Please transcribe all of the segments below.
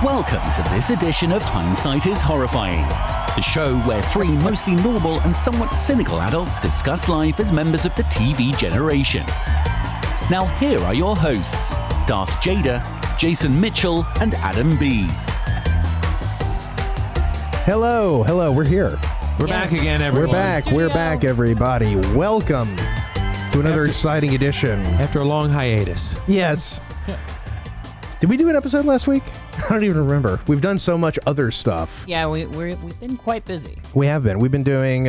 Welcome to this edition of Hindsight is Horrifying, the show where three mostly normal and somewhat cynical adults discuss life as members of the TV generation. Now here are your hosts, Darth Jada, Jason Mitchell, and Adam B. Hello, we're here. We're back again, everyone. We're back, everybody. Welcome to another exciting edition. After a long hiatus. Yes. Did we do an episode last week? I don't even remember. We've done so much other stuff. Yeah, we've been quite busy. We have been. We've been doing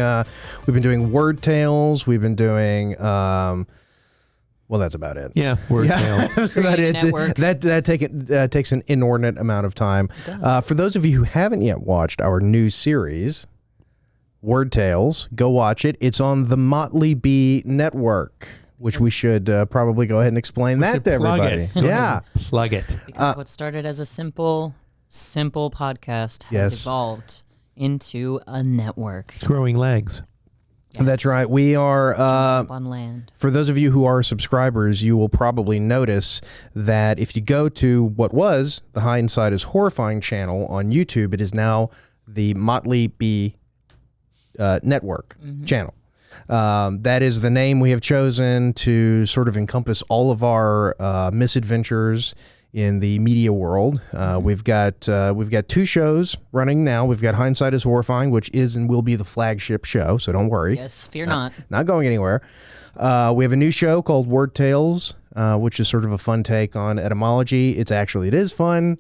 word tales. We've been doing well, that's about it. Yeah, word tales. That's about it. Network. That takes an inordinate amount of time. For those of you who haven't yet watched our new series, Word Tales, go watch it. It's on the Motley B Network, which we should probably go ahead and explain that to everybody. Yeah. Plug it. Because what started as a simple podcast has evolved into a network. It's growing legs. Yes. That's right. We are, on land. for those of you who are subscribers, you will probably notice that if you go to what was the Hindsight is Horrifying channel on YouTube, it is now the Motley B Network channel. That is the name we have chosen to sort of encompass all of our misadventures in the media world. We've got two shows running now. We've got Hindsight is Horrifying, which is and will be the flagship show, so don't worry. Yes, fear not. Not going anywhere. We have a new show called Word Tales, which is sort of a fun take on etymology. It is fun.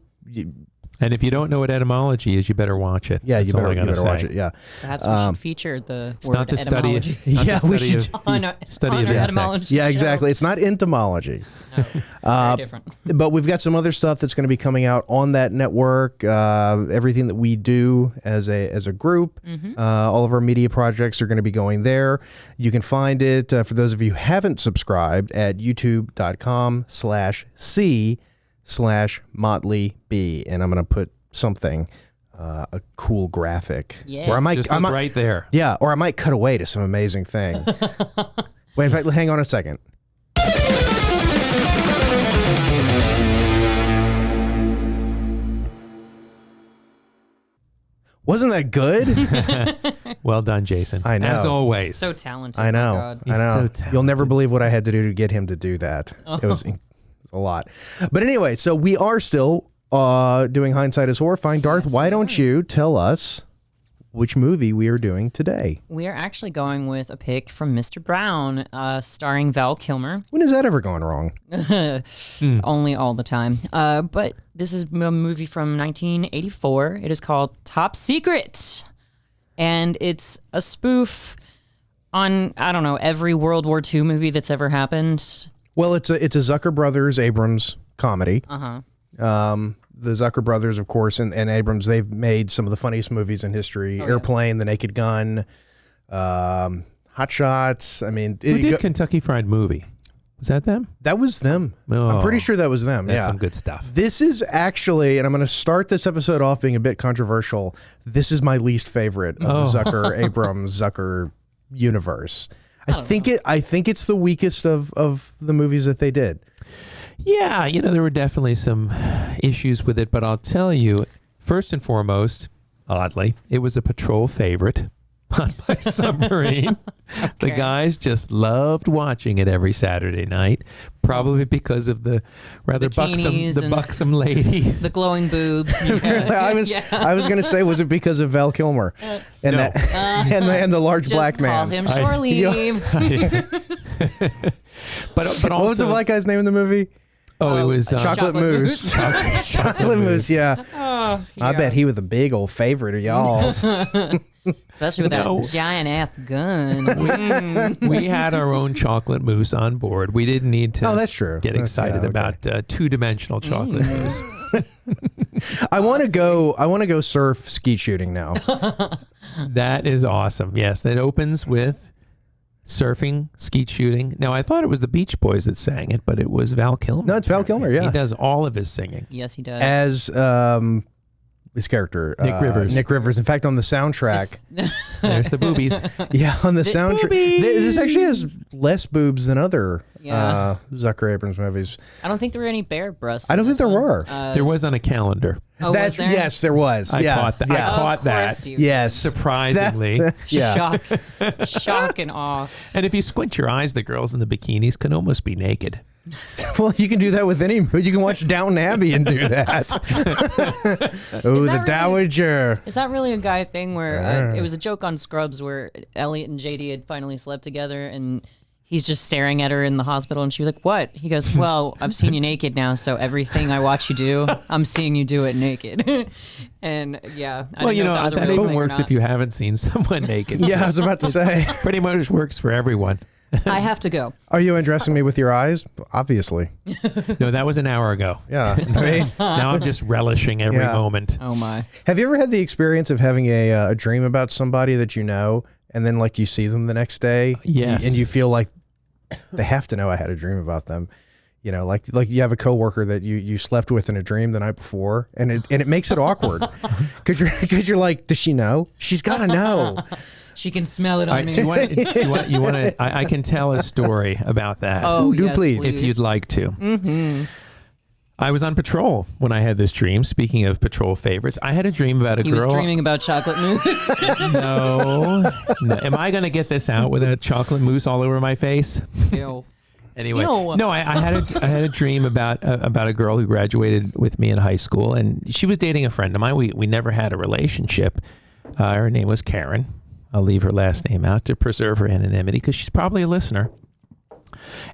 And if you don't know what etymology is, you better watch it. Yeah, That's you better watch say. it. Yeah. Perhaps we should feature the It's word not the study. etymology. Yeah, we should. Study of our insects. etymology Yeah, show. exactly. It's not entomology. No, very different. But we've got some other stuff that's going to be coming out on that network. Everything that we do as a group, all of our media projects are going to be going there. You can find it, for those of you who haven't subscribed, at youtube.com/c/MotleyB. And I'm going to put something, a cool graphic. Yeah. Or I might, Just look right there. Yeah, or I might cut away to some amazing thing. Wait, in fact, hang on a second. Wasn't that good? Well done, Jason. I know. As always. So talented. I know. My God. I know. so talented. You'll never believe what I had to do to get him to do that. It was a lot. But anyway, so we are still doing Hindsight is Horrifying. Darth, Yes, why we don't are. you tell us which movie we are doing today? We are actually going with a pick from Mr. Brown, starring Val Kilmer. When has that ever gone wrong? Only all the time. But this is a movie from 1984. It is called Top Secret. And it's a spoof on, I don't know, every World War II movie that's ever happened. Well, it's a Zucker Brothers Abrams comedy. The Zucker brothers, of course, and Abrams, they've made some of the funniest movies in history. Airplane, The Naked Gun, Hot Shots. I mean, Who did Kentucky Fried Movie? Was that them? that was them. I'm Oh, pretty sure that was them. That's Yeah. some good stuff. This is actually, and I'm going to start this episode off being a bit controversial. This is my least favorite of the Zucker Abrams Zucker universe. I think it's the weakest of the movies that they did. Yeah, there were definitely some issues with it, but I'll tell you, first and foremost, oddly, it was a patrol favorite on my submarine. The guys just loved watching it every Saturday night, probably because of the rather buxom ladies. The glowing boobs. I was going to say, was it because of Val Kilmer and No. and the large Just black call man? him shore leave. But also, What was the black guy's name in the movie? it was Chocolate Mousse. Chocolate Mousse, yeah. Oh, I bet he was a big old favorite of y'all's. Especially with that giant ass gun. we had our own chocolate mousse on board. We didn't need to that's true. get excited about two-dimensional chocolate mousse. I want to go surf skeet shooting now. That is awesome. Yes, that opens with surfing, skeet shooting. Now, I thought it was the Beach Boys that sang it, but it was Val Kilmer. No, it's Val Kilmer, yeah. He does all of his singing. Yes, he does. As his character, Nick Rivers. Nick Rivers. In fact, on the soundtrack, There's the boobies. yeah, on the soundtrack, boobies! this actually has less boobs than other Yeah. Zucker Abrams movies. I don't think there were any bare breasts. I don't in think there this one. were. There was on a calendar. Oh, was there? Yes, there was. I yeah, caught that. Yeah. I caught Of that. course you- Yes, Surprisingly. yeah. Shock and awe. And if you squint your eyes, the girls in the bikinis can almost be naked. Well, you can do that with any. You can watch Downton Abbey and do that. Oh, the really- Dowager. Is that really a guy thing where it was a joke on Scrubs where Elliot and JD had finally slept together and he's just staring at her in the hospital and she was like, "What?" He goes, "Well, I've seen you naked now, so everything I watch you do, I'm seeing you do it naked." And yeah, I Well, didn't know if that was a real even thing or works not. if you haven't seen someone naked. Yeah, I was about to say. Pretty much works for everyone. I have to go. Are you undressing me with your eyes? Obviously. No, that was an hour ago. Yeah. I mean, Now I'm just relishing every Yeah. moment. Oh my. have you ever had the experience of having a dream about somebody that you know, and then like you see them the next day? Yes. And you feel like they have to know I had a dream about them. You know, like you have a coworker that you slept with in a dream the night before, and it makes it awkward because you're like, does she know? She's got to know. She can smell it on me. Do you want to? I can tell a story about that. Oh, Do yes, please. if you'd like to. Mm-hmm. I was on patrol when I had this dream. Speaking of patrol favorites, I had a dream about a He girl. was dreaming about chocolate mousse. No. Am I going to get this out with a chocolate mousse all over my face? Ew. Anyway, Ew. no, I had a dream about a girl who graduated with me in high school, and she was dating a friend of mine. We never had a relationship. Her name was Karen. I'll leave her last name out to preserve her anonymity because she's probably a listener.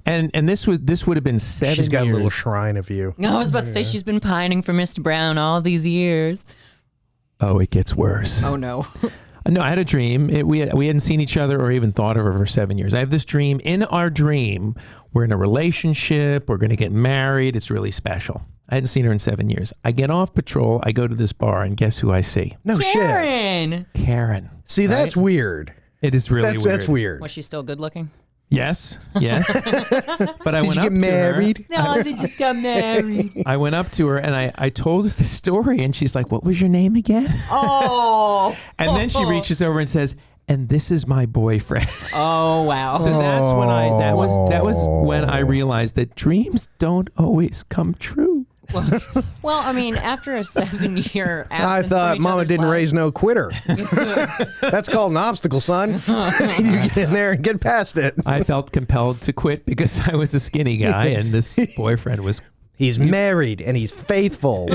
And this would have been 7 years. She's got a little shrine of you. I was about to say she's been pining for Mr. Brown all these years. Oh, it gets worse. Oh no. No, I had a dream. We hadn't seen each other or even thought of her for 7 years. I have this dream. In our dream, we're in a relationship. We're going to get married. It's really special. I hadn't seen her in 7 years. I get off patrol. I go to this bar, and guess who I see? No shit. Karen. Karen. See, that's weird. It is really weird. That's weird. Was she still good looking? Yes. But I Did went you up get married? No, they just got married. I went up to her and I told her the story, and she's like, "What was your name again?" Oh. And then she reaches over and says, "And this is my boyfriend." Oh wow. So that's when that was when I realized that dreams don't always come true. Well, I mean, after a 7-year absence I thought from each Mama other's didn't lives- raise no quitter. That's called an obstacle, son. You get in there and get past it. I felt compelled to quit because I was a skinny guy and this boyfriend was. He's married and he's faithful.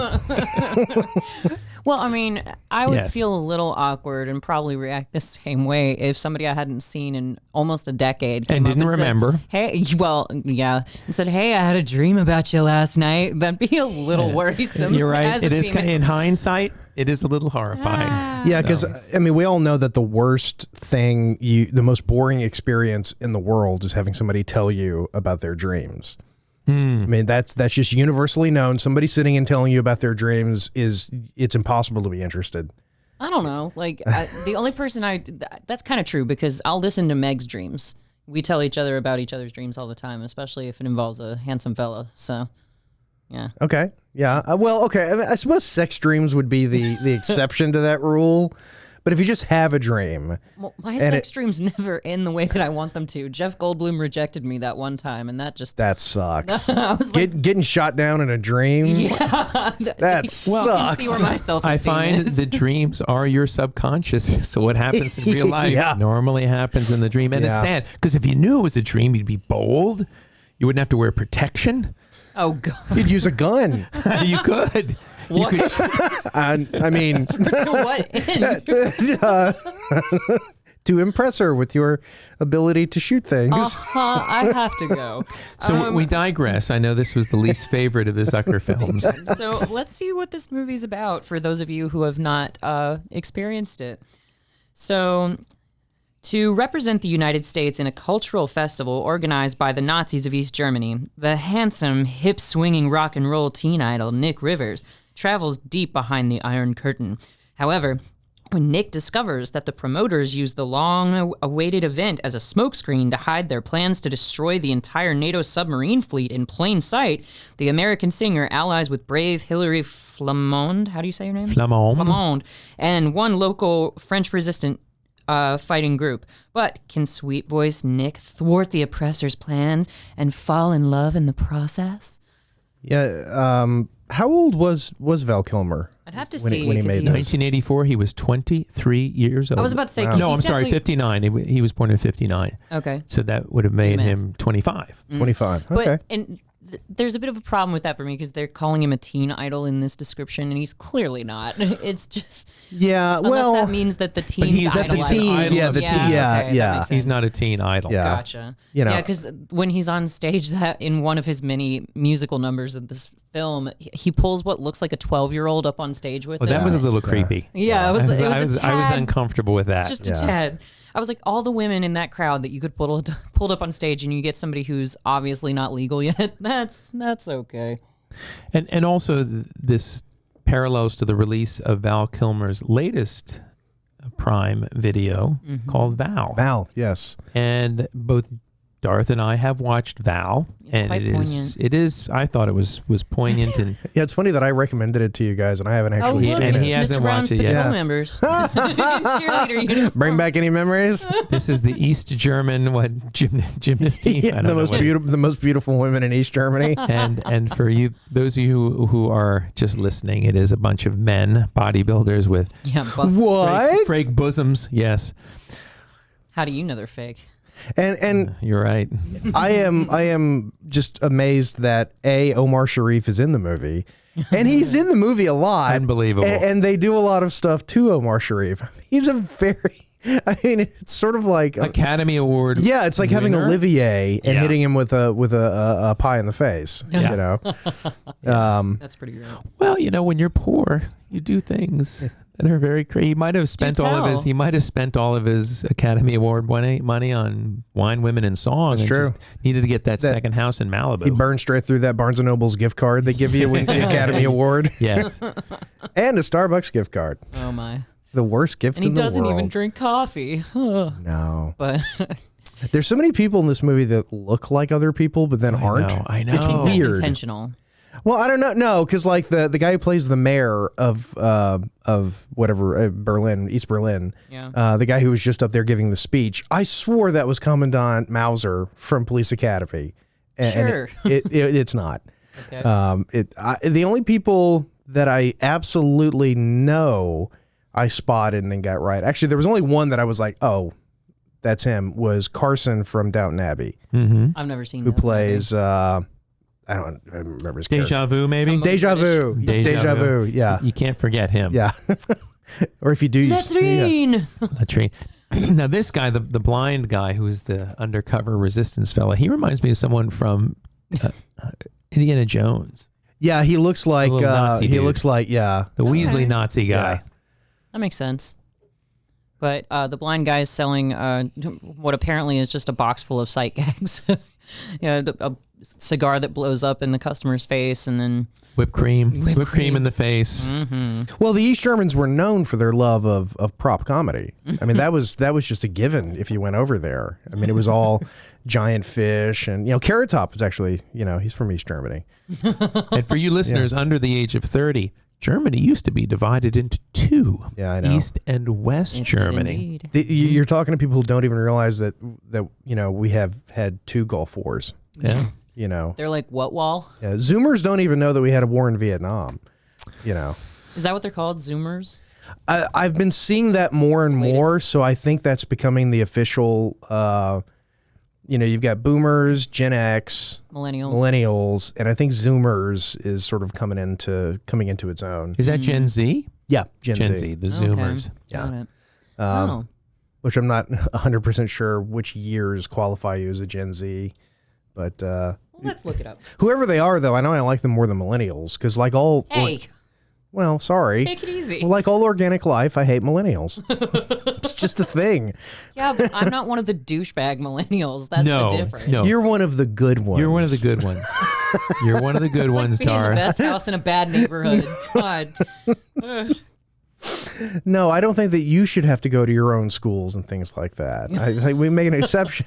Well, I mean, I would Yes. feel a little awkward and probably react the same way if somebody I hadn't seen in almost a decade came And up didn't said, remember. Hey, well, yeah, and said, "Hey, I had a dream about you last night." That'd be a little worrisome. You're right. as a It is female. in hindsight. It is a little horrifying. Yeah, because I mean, we all know that the worst thing, the most boring experience in the world is having somebody tell you about their dreams. I mean, that's just universally known. Somebody sitting and telling you about their dreams it's impossible to be interested. I don't know. Like the only person that's kind of true because I'll listen to Meg's dreams. We tell each other about each other's dreams all the time, especially if it involves a handsome fella. So, yeah. Okay. Yeah. Well, okay. I mean, I suppose sex dreams would be the exception to that rule. But if you just have a dream, Well, my sex dreams never end the way that I want them to. Jeff Goldblum rejected me that one time, and that just that sucks. I was like, Getting shot down in a dream. yeah, That You sucks. can see where my self-esteem I find is. the dreams are your subconscious. So what happens in real life Yeah. normally happens in the dream. And it's Yeah. sad because if you knew it was a dream, you'd be bold. You wouldn't have to wear protection. Oh god, You'd use a gun. You could. You could. I mean, what end? to impress her with your ability to shoot things. I have to go. So we digress. I know this was the least favorite of the Zucker films. So let's see what this movie's about for those of you who have not experienced it. So, to represent the United States in a cultural festival organized by the Nazis of East Germany, the handsome, hip-swinging rock and roll teen idol Nick Rivers travels deep behind the Iron Curtain. However, when Nick discovers that the promoters used the long-awaited event as a smokescreen to hide their plans to destroy the entire NATO submarine fleet in plain sight, the American singer allies with brave Hilary Flamond, how do you say her name? Flamond, and one local French resistant fighting group. But can sweet voice Nick thwart the oppressor's plans and fall in love in the process? Yeah. How old was Val Kilmer? I'd have to when see. when he 'cause made he's- this? 1984, he was 23 years old. I was about to say, 'cause No, he's I'm sorry, definitely- 59. He was born in 59. Okay. So that would have made math. him 25. 25. But Okay. there's a bit of a problem with that for me because they're calling him a teen idol in this description, and he's clearly not. It's just Yeah. unless Well, that means that the teens he's- that the idolize teen- him. yeah, the teen- yeah, okay, that yeah. makes He's sense. not a teen idol. Yeah. Gotcha. You know. Yeah, because when he's on stage, that in one of his many musical numbers of this film, he pulls what looks like a 12-year-old up on stage with Well, him. that was a little creepy. Yeah, it was a I was tad. uncomfortable with that. Just a tad. I was like, all the women in that crowd that you could pulled up on stage, and you get somebody who's obviously not legal yet. That's okay. And also this parallels to the release of Val Kilmer's latest Prime video called Val. Val. Yes. And both Darth and I have watched Val, and quite it is. I thought it was poignant, and Yeah, it's funny that I recommended it to you guys, and I haven't Oh, actually look, seen and it. he it's hasn't Mr. Brown's watched it yet. patrol Yeah. members. Cheerleader uniform. Bring back any memories? this is the East German gymnast team. I Yeah, don't the know most what- beautiful, the most beautiful women in East Germany. And for you, those of you who are just listening, it is a bunch of men bodybuilders with Yeah, but What? fake bosoms. Yes, how do you know they're fake? And you're right. I am just amazed that Omar Sharif is in the movie, and he's in the movie a lot. Unbelievable. And they do a lot of stuff to Omar Sharif. He's a very, I mean, it's sort of like Academy Award. yeah, it's like having winner? Olivier and Yeah. hitting him with a pie in the face. Yeah. You know, That's pretty great. Well, when you're poor, you do things that are very crazy. He might have spent all of his Academy Award money on Wine, Women, and Song. That's and true. Just needed to get that second house in Malibu. he burned straight through that Barnes and Noble's gift card they give you with the Academy Award Yes. and a Starbucks gift card. Oh my! The worst gift And he in the doesn't world. even drink coffee. No. But There's so many people in this movie that look like other people, but then aren't. I know. It's That's weird. that's intentional. Well, I don't know. No, because like the guy who plays the mayor of whatever Berlin, East Berlin, Yeah. the guy who was just up there giving the speech, I swore that was Commandant Mauser from Police Academy. Sure. And it's not. Okay. The only people that I absolutely know I spotted and then got right. Actually, there was only one that I was like, oh, that's him. Was Carson from Downton Abbey, I've never seen who that plays. I don't remember his character. Deja Vu, maybe? Somebody- Deja Vu. Deja Vu. Yeah. You can't forget him. Yeah. Or if you do, you Latrine. Latrine. Now, this guy, the blind guy who's the undercover resistance fella, he reminds me of someone from Indiana Jones, yeah, he looks like little Nazi he dude. looks like the Weasley Nazi guy. Yeah. That makes sense. But the blind guy is selling what apparently is just a box full of sight gags. A cigar that blows up in the customer's face, and then Whipped cream in the face. Well, the East Germans were known for their love of prop comedy. I mean, that was just a given if you went over there. I mean, it was all giant fish, and Carrot Top is actually he's from East Germany. And for you listeners under the age of 30, Germany used to be divided into two. Yeah, I know. East and West It did Germany. indeed. You're talking to people who don't even realize that we have had two Gulf Wars. Yeah. They're like, what wall? Yeah, Zoomers don't even know that we had a war in Vietnam. Is that what they're called? Zoomers? I've been seeing that more and more, so I think that's becoming the official. You've got Boomers, Gen X, Millennials. and I think Zoomers is sort of coming into its own. Is that Gen Z? Yeah, Gen Z, the Zoomers. Got it. Oh. Which I'm not 100% sure which years qualify you as a Gen Z, but Let's look it up. whoever they are, though, I know I like them more than millennials because, like all, Hey, well, sorry, take it easy. well, like all organic life, I hate millennials. It's just a thing. Yeah, but I'm not one of the douchebag millennials. That's No, the difference. no. You're one of the good ones. You're one of the good ones. You're one of the good It's ones, like being in the Tara. best house in a bad neighborhood. God. No, I don't think that you should have to go to your own schools and things like that. I think we make an exception.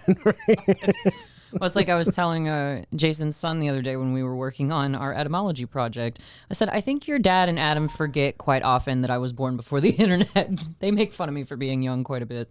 Well, it's like I was telling Jason's son the other day when we were working on our etymology project. I said, I think your dad and Adam forget quite often that I was born before the internet. They make fun of me for being young quite a bit.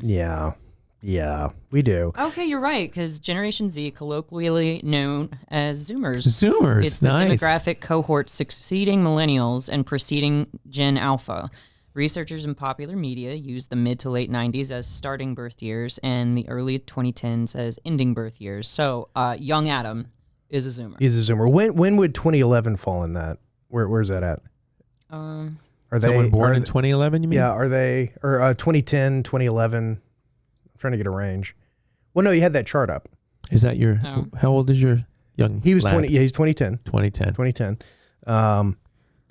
Yeah, we do. Okay, you're right, because Generation Z, colloquially known as Zoomers. Zoomers, It's the nice. demographic cohort succeeding millennials and preceding Gen Alpha. Researchers in popular media use the mid to late 90s as starting birth years and the early 2010s as ending birth years. So, young Adam is a Zoomer. He's a Zoomer. When would 2011 fall in that? Where's that at? Are Someone born are in they- 2011, you mean? Yeah, are they or 2010, 2011? I'm trying to get a range. Well, no, you had that chart up. Is that your, No. how old is your young He was lad? 20. Yeah, he's 2010. 2010. 2010.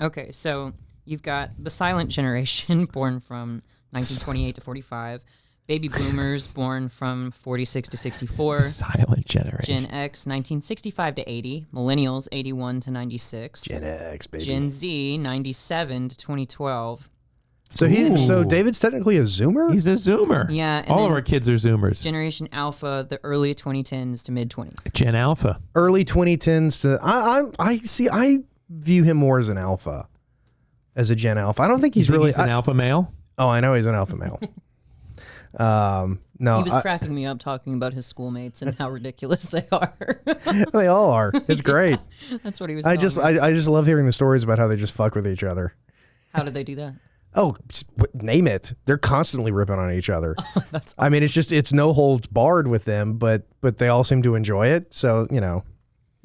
Okay, so you've got the silent generation born from 1928 to 45, baby boomers born from 46 to 64, Silent generation. Gen X 1965 to 80, millennials 81 to 96, Gen X, baby. Gen Z 97 to 2012. So Ooh. David's technically a Zoomer? He's a Zoomer. Yeah, and All of then our kids are Zoomers. Generation Alpha, the early 2010s to mid 20s. Gen Alpha. Early 2010s to I view him more as an alpha. As a Gen Alpha. I don't think You he's think really he's an alpha male? Oh, I know he's an alpha male. No, He was cracking me up talking about his schoolmates and how ridiculous they are. they all are. It's great. That's what he was I telling me. just love hearing the stories about how they just fuck with each other. How did they do that? Oh, name it. They're constantly ripping on each other. That's I mean, it's no holds barred with them, but they all seem to enjoy it. So,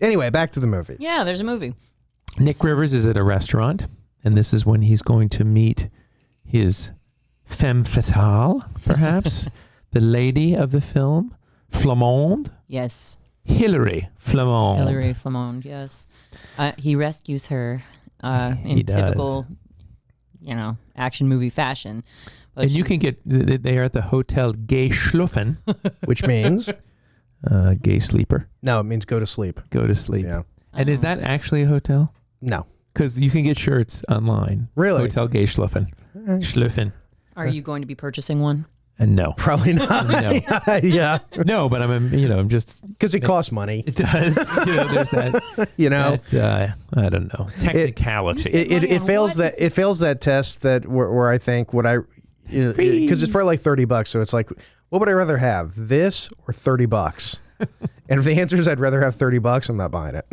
Anyway, back to the movie. Yeah, there's a movie. Nick Rivers is at a restaurant, and this is when he's going to meet his femme fatale, perhaps, the lady of the film, Flamande, Yes. Hilary Flamande. Hilary Flamande, yes. He rescues her He in does. typical, action movie fashion. But And you can get, they are at the Hotel Gay Schluffen, Which means gay sleeper, no, it means go to sleep. go to sleep. Yeah. And is that actually a hotel? No. Because you can get shirts online. Really? Hotel Gay Schluffen. Schluffen. Are you going to be purchasing one? And no. Probably not. No. Yeah. No, but I'm just, Because it costs money. it does, there's that, that I don't know, technicality. It fails that test that where I think because it's probably like $30, so it's like, what would I rather have, this or $30? And if the answer is I'd rather have $30, I'm not buying it.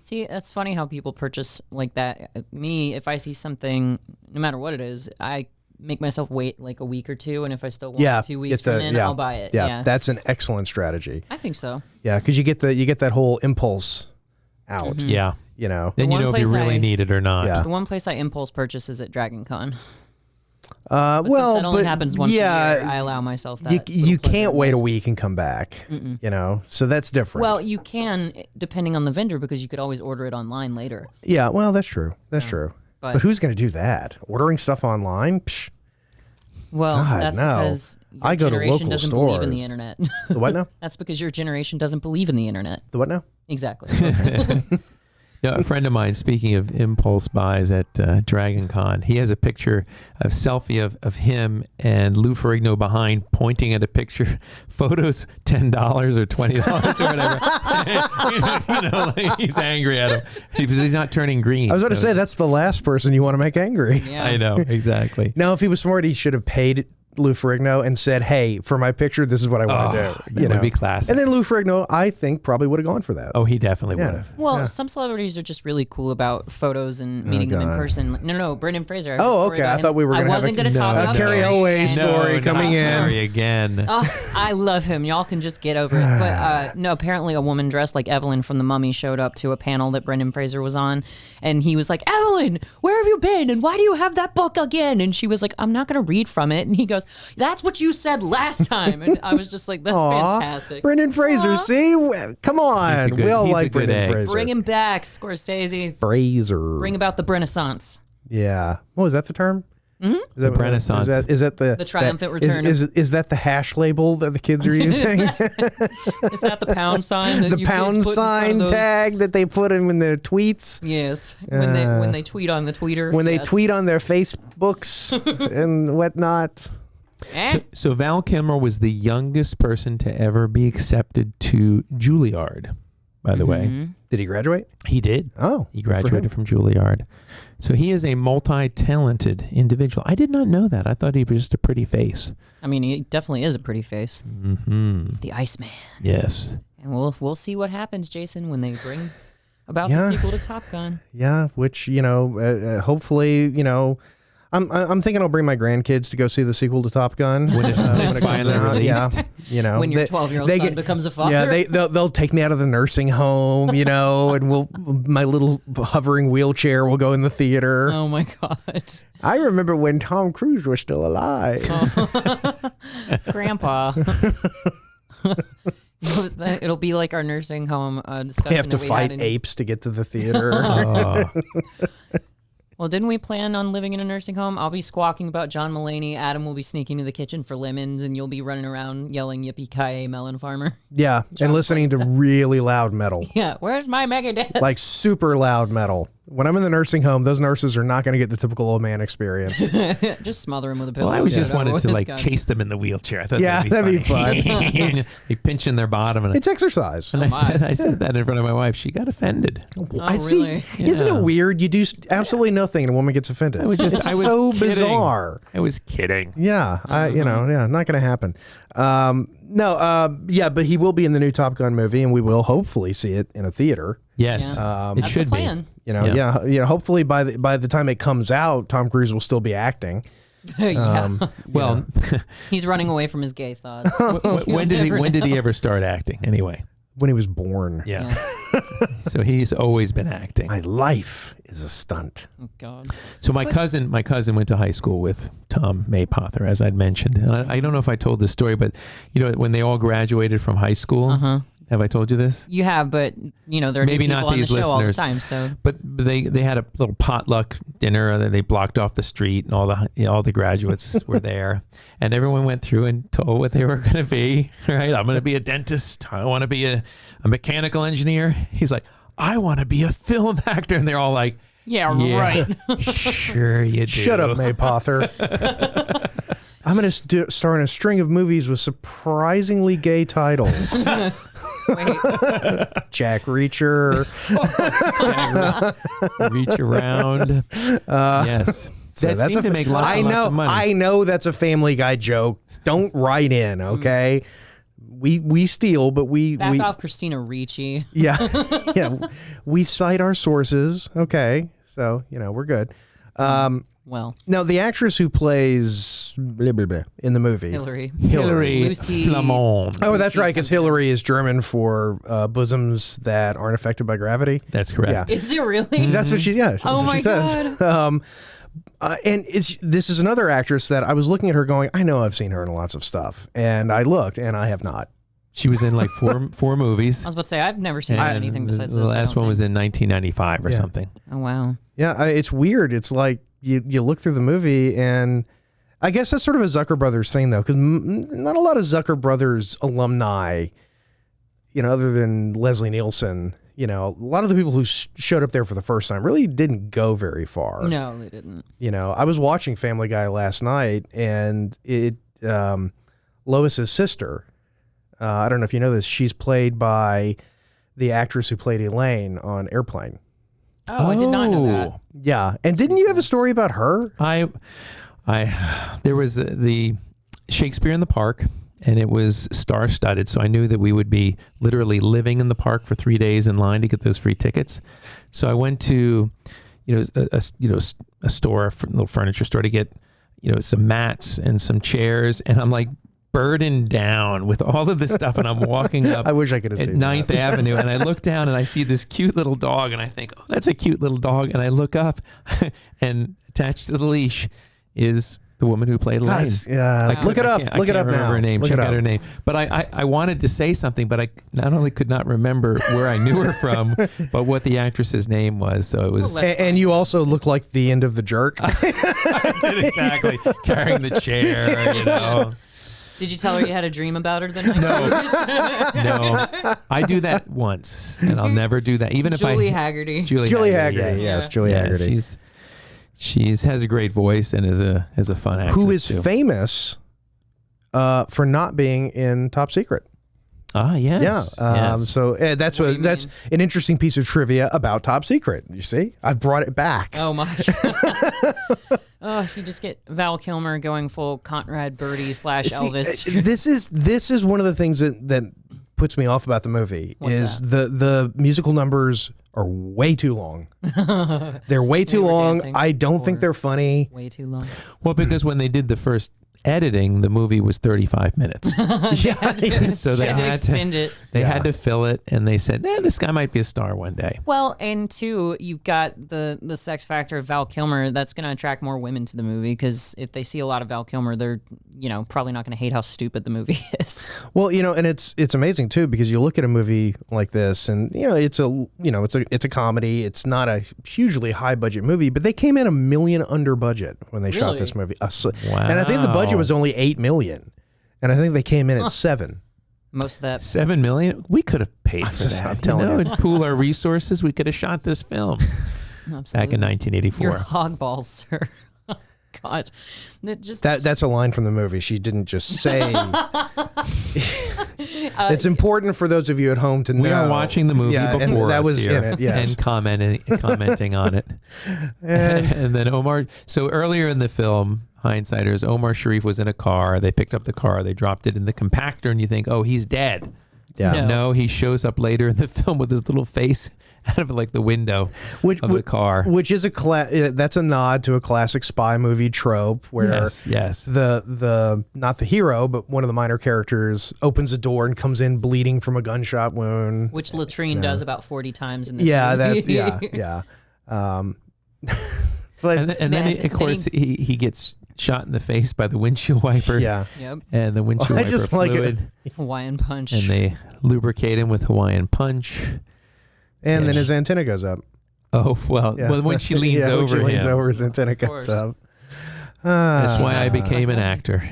See, that's funny how people purchase like that. Me, if I see something, no matter what it is, I make myself wait like a week or two, and if I still want it 2 weeks from then, I'll buy it. Yeah, That's an excellent strategy. I think so. Yeah, because you get that whole impulse out. Yeah. Then Then you one know if you place really I- need it or not. Yeah. The one place I impulse purchase is at Dragon Con. well, Since that only happens once a year, I allow myself that. you little pleasure can't in wait a life. week and come back. So that's different. Well, you can, depending on the vendor, because you could always order it online later. yeah, well, that's true. That's true. But- But who's going to do that? Ordering stuff online? Psh, Well, God, that's no. because your I go to generation local doesn't believe in the stores. internet. the what now? That's because your generation doesn't believe in the internet. The what now? Exactly. Yeah, a friend of mine, speaking of impulse buys at Dragon Con, he has a picture, a selfie of him and Lou Ferrigno behind pointing at a picture. Photos $10 or $20 or whatever. Like he's angry at him. He's not turning green. I was going to so- say, that's the last person you want to make angry. Yeah. I know, exactly. Now, if he was smart, he should have paid Lou Ferrigno and said, hey, for my picture, this is what I want to do. That would be classic. And then Lou Ferrigno, I think, probably would have gone for that. Oh, he definitely Yeah. would have. Well, some celebrities are just really cool about photos and meeting them in God. person. No, Brendan Fraser. I have a Oh, story okay. about I him. thought we were I gonna have wasn't a- going to talk No, about Carrie Carrie Elway again. story No, coming not in. Harry again. I love him. Y'all can just get over it. But no, apparently a woman dressed like Evelyn from The Mummy showed up to a panel that Brendan Fraser was on, and he was like, "Evelyn, where have you been? And why do you have that book again?" And she was like, "I'm not going to read from it." And he goes, "That's what you said last time." And I was just like, "That's Aw, fantastic." Brendan Fraser, see? Come on. He's a We all good like Brendan egg. Fraser. Bring him back, Scorsese. Fraser. Bring about the Renaissance. Yeah. What was that the term? The Renaissance. Is that the triumphant return? Is that the hash label that the kids are using? Is that the pound sign? That The pound sign tag that they put in their tweets? Yes, when they tweet on the tweeter. When they tweet on their Facebooks and whatnot. So Val Kilmer was the youngest person to ever be accepted to Juilliard, by the way. Did he graduate? He did. Oh. He graduated from Juilliard. So he is a multi-talented individual. I did not know that. I thought he was just a pretty face. I mean, he definitely is a pretty face. He's the Iceman. Yes. And we'll see what happens, Jason, when they bring about the sequel to Top Gun. Yeah, which, hopefully, I'm thinking I'll bring my grandkids to go see the sequel to Top Gun when it's finally released. Yeah, when your 12-year-old son becomes a father. Yeah, they'll take me out of the nursing home, and my little hovering wheelchair will go in the theater. Oh my God! I remember when Tom Cruise was still alive. Grandpa. It'll be like our nursing home discussion. We have to fight apes to get to the theater. Well, didn't we plan on living in a nursing home? I'll be squawking about John Mulaney. Adam will be sneaking to the kitchen for lemons, and you'll be running around yelling "Yippee-ki-yay, melon farmer!" Yeah, and listening to really loud metal. Yeah, where's my Megadeth? Like super loud metal. When I'm in the nursing home, those nurses are not going to get the typical old man experience. Just smother him with a pillow. Well, I was just wanted to chase them in the wheelchair. I thought that'd be fun. They pinching their bottom. And it's exercise. And I said that in front of my wife. She got offended. I see. Really? Yeah. Isn't it weird? You do absolutely nothing and a woman gets offended. I was so kidding. bizarre. I was kidding. Yeah, not going to happen. But he will be in the new Top Gun movie, and we will hopefully see it in a theater. Yes, it should be. Hopefully by the time it comes out, Tom Cruise will still be acting. Well, he's running away from his gay thoughts. When did he ever start acting? Anyway, when he was born. Yeah. So he's always been acting. My life is a stunt. Oh God. So my cousin went to high school with Tom Maypother, as I'd mentioned. And I don't know if I told this story, but when they all graduated from high school. Have I told you this? You have, but there are maybe new people not these on the show listeners. all the time. So, but they had a little potluck dinner that they blocked off the street, and all the graduates were there, and everyone went through and told what they were going to be. Right? I'm going to be a dentist. I want to be a mechanical engineer. He's like, I want to be a film actor, and they're all like, Yeah, right. Sure you do. Shut up, Maypother. I'm going to star in a string of movies with surprisingly gay titles. Wait. Jack Reacher. Reach around. Yes. So that seemed to make lots of money. I know that's a Family Guy joke. Don't write in, okay? We steal, but Back off Christina Ricci. Yeah. We cite our sources. Okay. So, we're good. Well, now the actress who plays blah, blah, blah, in the movie, Hillary Lucy Flamand. Oh, that's right, because Hillary is German for bosoms that aren't affected by gravity. That's correct. Yeah. Is it really? That's what she. Yeah. Oh my she says. God. And this is another actress that I was looking at her going, I know I've seen her in lots of stuff, and I looked and I have not. She was in like four movies. I was about to say I've never seen anything besides the this. last one was in 1995 or something. Oh wow. Yeah, it's weird. It's like you look through the movie, and I guess that's sort of a Zucker Brothers thing, though, because not a lot of Zucker Brothers alumni, other than Leslie Nielsen, a lot of the people who showed up there for the first time really didn't go very far. No, they didn't. I was watching Family Guy last night, and Lois's sister, I don't know if you know this, she's played by the actress who played Elaine on Airplane. Oh, I did not know that. Yeah, and didn't you have a story about her? There was the Shakespeare in the Park, and it was star-studded, so I knew that we would be literally living in the park for 3 days in line to get those free tickets. So I went to, a store, a little furniture store, to get, some mats and some chairs, and I'm like burdened down with all of this stuff, and I'm walking up I wish I could have at seen 9th Avenue, and I look down and I see this cute little dog, and I think, oh, that's a cute little dog, and I look up, and attached to the leash is The woman who played Elaine. Look it up. Look it up remember now. her name. Look Check it out up. her name. But I wanted to say something, but I not only could not remember where I knew her from, but what the actress's name was. So it was. And you also look like the end of The Jerk. I did exactly. Carrying the chair, you know. Did you tell her you had a dream about her the night? No, I do that once, and I'll never do that. Even if Julie Haggerty. Julie Haggerty. Yes, Julie Haggerty. She's has a great voice and is a fun actress. Who is too. famous for not being in Top Secret. Ah, yes. Yeah. Yes. So that's an interesting piece of trivia about Top Secret. You see, I've brought it back. Oh my! Oh, you just get Val Kilmer going full Conrad Birdie / Elvis. This is one of the things that puts me off about the movie. What's the musical numbers are way too long. They're way too long. I don't think they're funny. Way too long. Well, because when they did the first editing, the movie was 35 minutes. So they had to extend it. They had to fill it, and they said, this guy might be a star one day. Well, and two, you've got the sex factor of Val Kilmer. That's going to attract more women to the movie because if they see a lot of Val Kilmer, they're probably not going to hate how stupid the movie is. Well, and it's amazing too because you look at a movie like this, and it's a comedy. It's not a hugely high budget movie, but they came in $1 million under budget when they shot this movie. Wow. And I think the budget was only $8 million, and I think they came in at $7 million. Most of that. $7 million? We could have paid for that. I'm telling you. And pool our resources. We could have shot this film back in 1984. Your hog balls, sir. God, that's a line from the movie. She didn't just say. It's important for those of you at home to know. We are watching the movie before and that us was here in it, yes. and commenting on it. And then Omar. So earlier in the film, Hindsighters, Omar Sharif was in a car. They picked up the car. They dropped it in the compactor, and you think, oh, he's dead. Yeah. No, he shows up later in the film with his little face out of like the window of the car, which is that's a nod to a classic spy movie trope where yes. the not the hero but one of the minor characters opens a door and comes in bleeding from a gunshot wound, which Latrine does about 40 times in this movie. But and then of course he gets shot in the face by the windshield wiper. Yeah. Yep. And the windshield wiper fluid. Hawaiian punch. And they lubricate him with Hawaiian punch. And then his antenna goes up. Oh, well, when she leans over him. His antenna goes up. That's why I became an actor.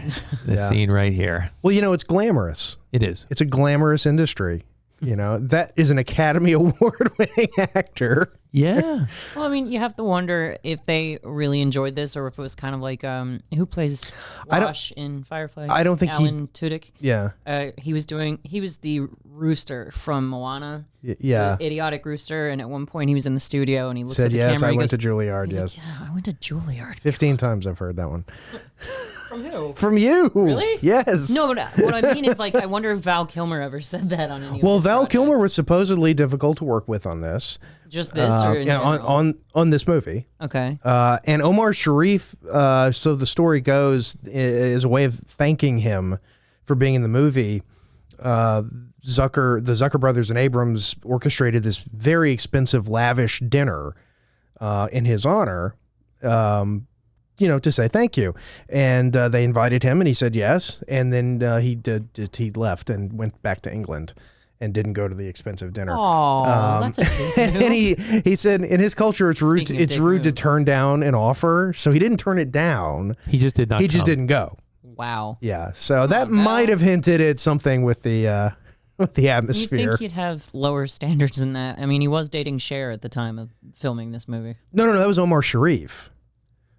This scene right here. Well, it's glamorous. It is. It's a glamorous industry. That is an Academy Award-winning actor. Yeah. Well, I mean, you have to wonder if they really enjoyed this or if it was kind of like who plays Wash in Firefly? I don't think Alan Tudyk. Yeah. He was the rooster from Moana. Yeah. The idiotic rooster, and at one point he was in the studio and he looks said, at the yes, camera. I went to Juilliard. Yes. Like, yeah, I went to Juilliard. 15 times I've heard that one. From who? From you. Really? Yes. No, but what I mean is, I wonder if Val Kilmer ever said that on any. Well, Val Kilmer was supposedly difficult to work with on this. Just this, or in general? on this movie. Okay. And Omar Sharif. So the story goes is a way of thanking him for being in the movie. The Zucker brothers and Abrams orchestrated this very expensive, lavish dinner in his honor. To say thank you. And they invited him and he said yes. And then he left and went back to England and didn't go to the expensive dinner. Oh, that's a dick move. And he said in his culture it's rude to turn down an offer. So he didn't turn it down. He just did not He just didn't go. Wow. Yeah. So that might have hinted at something with the atmosphere. You'd think he'd have lower standards than that. I mean, he was dating Cher at the time of filming this movie. No, that was Omar Sharif.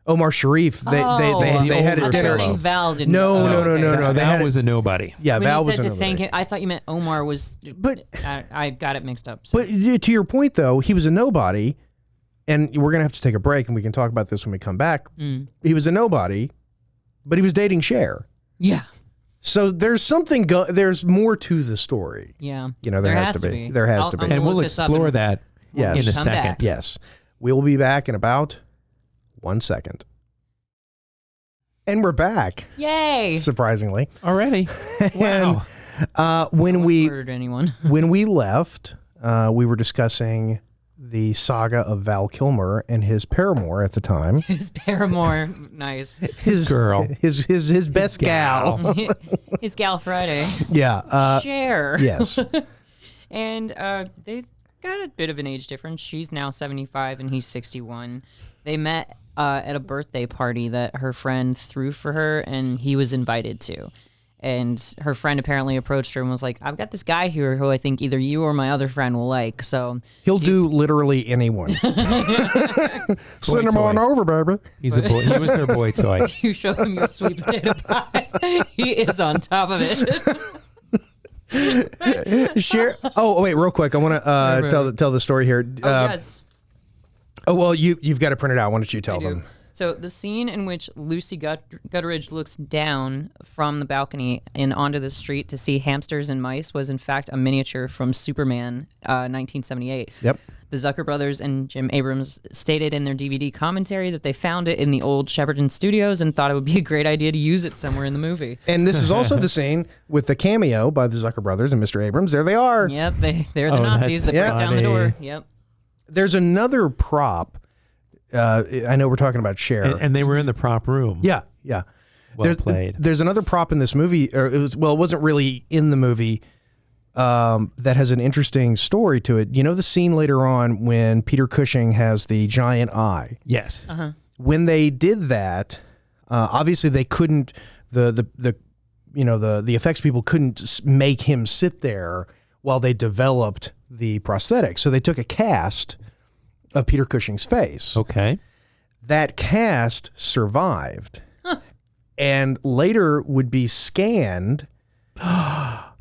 Omar Sharif, they had a dinner. Saying Val didn't. No. Val was a nobody. Yeah, when Val you was said a to nobody. thank him, I thought you meant Omar was. But I got it mixed up. So. But to your point, though, he was a nobody, and we're gonna have to take a break, and we can talk about this when we come back. He was a nobody, but he was dating Cher. Yeah. So there's something. There's more to the story. Yeah. There has to be. There has to be. And we'll explore that in a second. Back. Yes, we will be back in about 1 second. And we're back. Yay! Surprisingly. Already. Wow. When we murdered anyone. when we left, we were discussing the saga of Val Kilmer and his paramour at the time. His paramour, nice. His girl. His best gal. His gal Friday. Yeah. Cher. Yes. And they've got a bit of an age difference. She's now 75 and he's 61. They met at a birthday party that her friend threw for her, and he was invited to. And her friend apparently approached her and was like, I've got this guy here who I think either you or my other friend will like. So He'll do literally anyone. Send him on over, baby. He's a boy. He was her boy toy. you show him your sweet potato pie. He is on top of it. Share. Oh, wait, real quick. I want to tell the story here. Yes. Oh, well, you've got to print it out. Why don't you tell I do. them? So the scene in which Lucy Gutteridge looks down from the balcony and onto the street to see hamsters and mice was in fact a miniature from Superman, 1978. Yep. The Zucker brothers and Jim Abrams stated in their DVD commentary that they found it in the old Shepperton studios and thought it would be a great idea to use it somewhere in the movie. And this is also the scene with the cameo by the Zucker brothers and Mr. Abrams. There they are. Yep, they're the Nazis that break down the door. Yep. There's another prop. I know we're talking about Cher. And they were in the prop room. Yeah. Well played. There's another prop in this movie, or it wasn't really in the movie, that has an interesting story to it. You know the scene later on when Peter Cushing has the giant eye? Yes. Uh-huh. When they did that, obviously they couldn't, the effects people couldn't make him sit there while they developed the prosthetic. So they took a cast of Peter Cushing's face. Okay. That cast survived and later would be scanned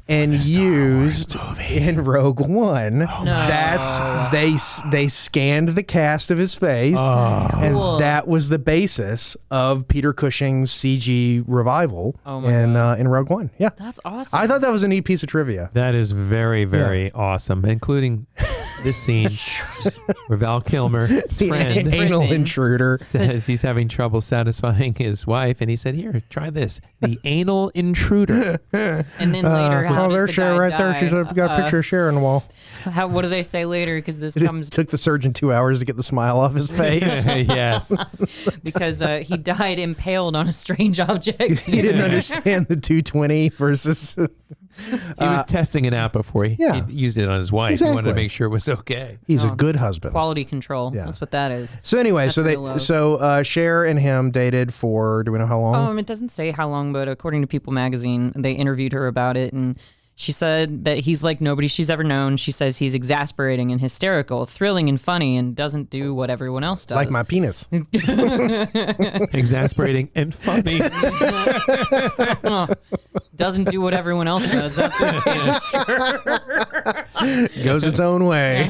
and used in Rogue One. They scanned the cast of his face, and cool. that was the basis of Peter Cushing's CG revival in Rogue One. Yeah, That's awesome. I thought that was a neat piece of trivia. That is very, very awesome, including this scene where Val Kilmer, his friend, Anal prison. intruder. says he's having trouble satisfying his wife, and he said, "Here, try this, the anal intruder." And then later, how does there's the Cher guy right die? there. She's got a picture of Cher on the wall. What do they say later? Because this It comes took the surgeon 2 hours to get the smile off his face. Yes. because he died impaled on a strange object. He didn't understand the 220 versus. He was testing it out before he used it on his wife. He wanted to Exactly. make sure it was okay. He's a good husband. Quality control. Yeah. That's what that is. So anyway, That's real love. Cher and him dated for, do we know how long? It doesn't say how long, but according to People magazine, they interviewed her about it, and she said that he's like nobody she's ever known. She says he's exasperating and hysterical, thrilling and funny, and doesn't do what everyone else does. Like my penis. Exasperating and funny. Doesn't do what everyone else does. That's Goes its own way.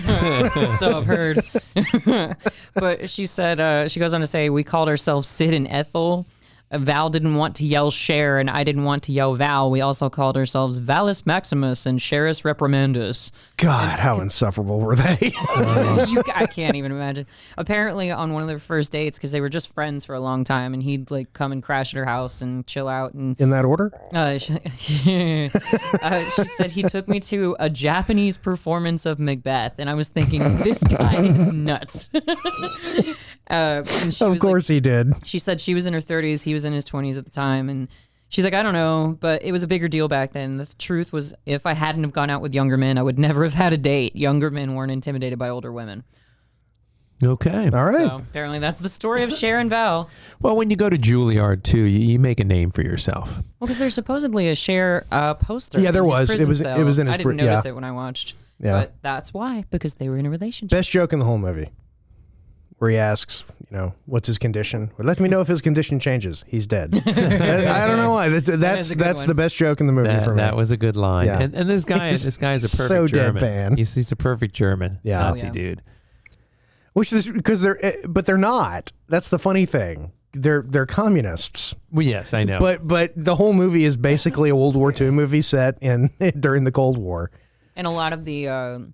so I've heard. But she said, she goes on to say, we called ourselves Sid and Ethel. Val didn't want to yell Cher, and I didn't want to yell Val. We also called ourselves Valus Maximus and Cherus Reprimandus. God, how insufferable were they? I can't even imagine. Apparently, on one of their first dates, because they were just friends for a long time, and he'd like come and crash at her house and chill out. And In that order? she said he took me to a Japanese performance of Macbeth, and I was thinking, this guy is nuts. Of course he did. She said she was in her 30s, he was in his 20s at the time, and she's like, I don't know, but it was a bigger deal back then. The truth was, if I hadn't have gone out with younger men, I would never have had a date. Younger men weren't intimidated by older women. Okay. All right. So apparently that's the story of Cher and Val. Well, when you go to Juilliard too, you make a name for yourself. Well, because there's supposedly a Cher poster. Yeah, there in his was. prison It was cell. in his I didn't pri- notice yeah. it when I watched. Yeah. But that's why, because they were in a relationship. Best joke in the whole movie. Where he asks, what's his condition? Well, let me know if his condition changes. He's dead. I don't know why. That's a good one. the best joke in the movie for me. That was a good line. Yeah. And this guy's a perfect so German. deadpan. He's a perfect German Nazi yeah. dude. Which is because they're not. That's the funny thing. They're communists. Well, yes, I know. But the whole movie is basically a World War II movie set during the Cold War. And a lot of the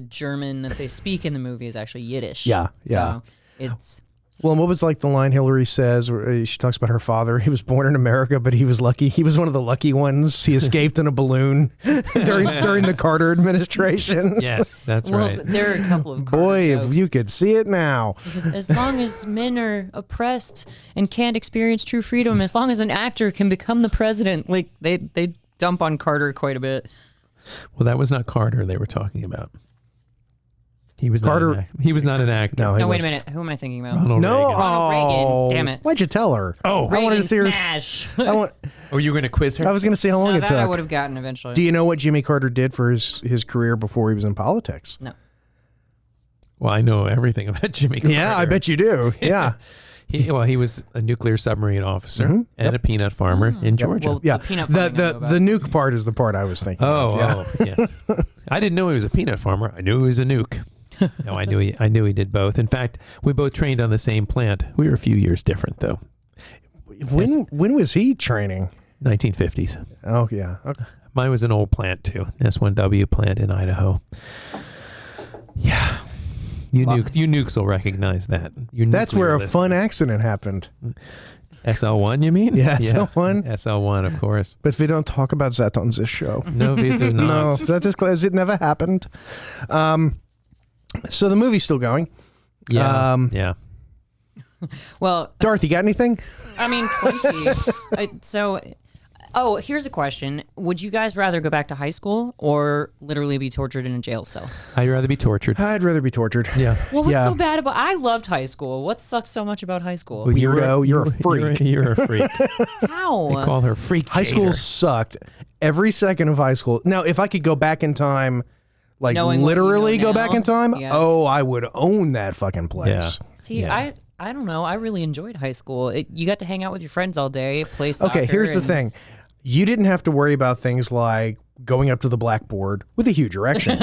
German that they speak in the movie is actually Yiddish. Yeah. So it's Well, and what was like the line Hillary says, where she talks about her father? He was born in America, but he was lucky. He was one of the lucky ones. He escaped in a balloon during the Carter administration. Yes, that's right. There are a couple of Carter Boy, jokes. if you could see it now. Because as long as men are oppressed and can't experience true freedom, as long as an actor can become the president, like they dump on Carter quite a bit. Well, that was not Carter they were talking about. He was Carter. Not he was not an actor. No, No, wait a minute. Who am I thinking about? Ronald No, Reagan. Ronald Reagan. Damn it. Why'd you tell her? Oh, I wanted to see her. Smash. oh, you were going to quiz her? I was going to see how long No, it that I took. would have gotten eventually. Do you know what Jimmy Carter did for his career before he was in politics? No. Well, I know everything about Jimmy Carter. Yeah, I bet you do. Yeah. He was a nuclear submarine officer and a peanut farmer in Georgia. Well, Yeah. the peanut The farming I know about. the nuke part is the part I was thinking of. Yeah. Yeah. I didn't know he was a peanut farmer. I knew he was a nuke. No, I knew he did both. In fact, we both trained on the same plant. We were a few years different, though. When was he training? 1950s. Oh, yeah. Okay. Mine was an old plant, too. S1W plant in Idaho. Yeah. You nukes will recognize that. That's where a fun accident happened. SL1, you mean? Yeah, SL1. SL1, of course. But we don't talk about that on this show. No, we do No, not. that is clear. It never happened. So the movie's still going. Yeah. Yeah. Well, Darth, you got anything? I mean, plenty. Here's a question. Would you guys rather go back to high school or literally be tortured in a jail cell? I'd rather be tortured. I'd rather be tortured. Yeah. What was Yeah. so bad about I loved high school. What sucks so much about high school? Well, Weirdo, you're a freak. You're a freak. How? They call her freak. High school Jader. sucked. Every second of high school. Now, if I could go back in time, like Knowing what you literally know go back now? in time, Yeah. oh, I would own that fucking place. See, Yeah. I don't know. I really enjoyed high school. You got to hang out with your friends all day, play soccer. Okay, here's the and- thing. You didn't have to worry about things like going up to the blackboard with a huge erection.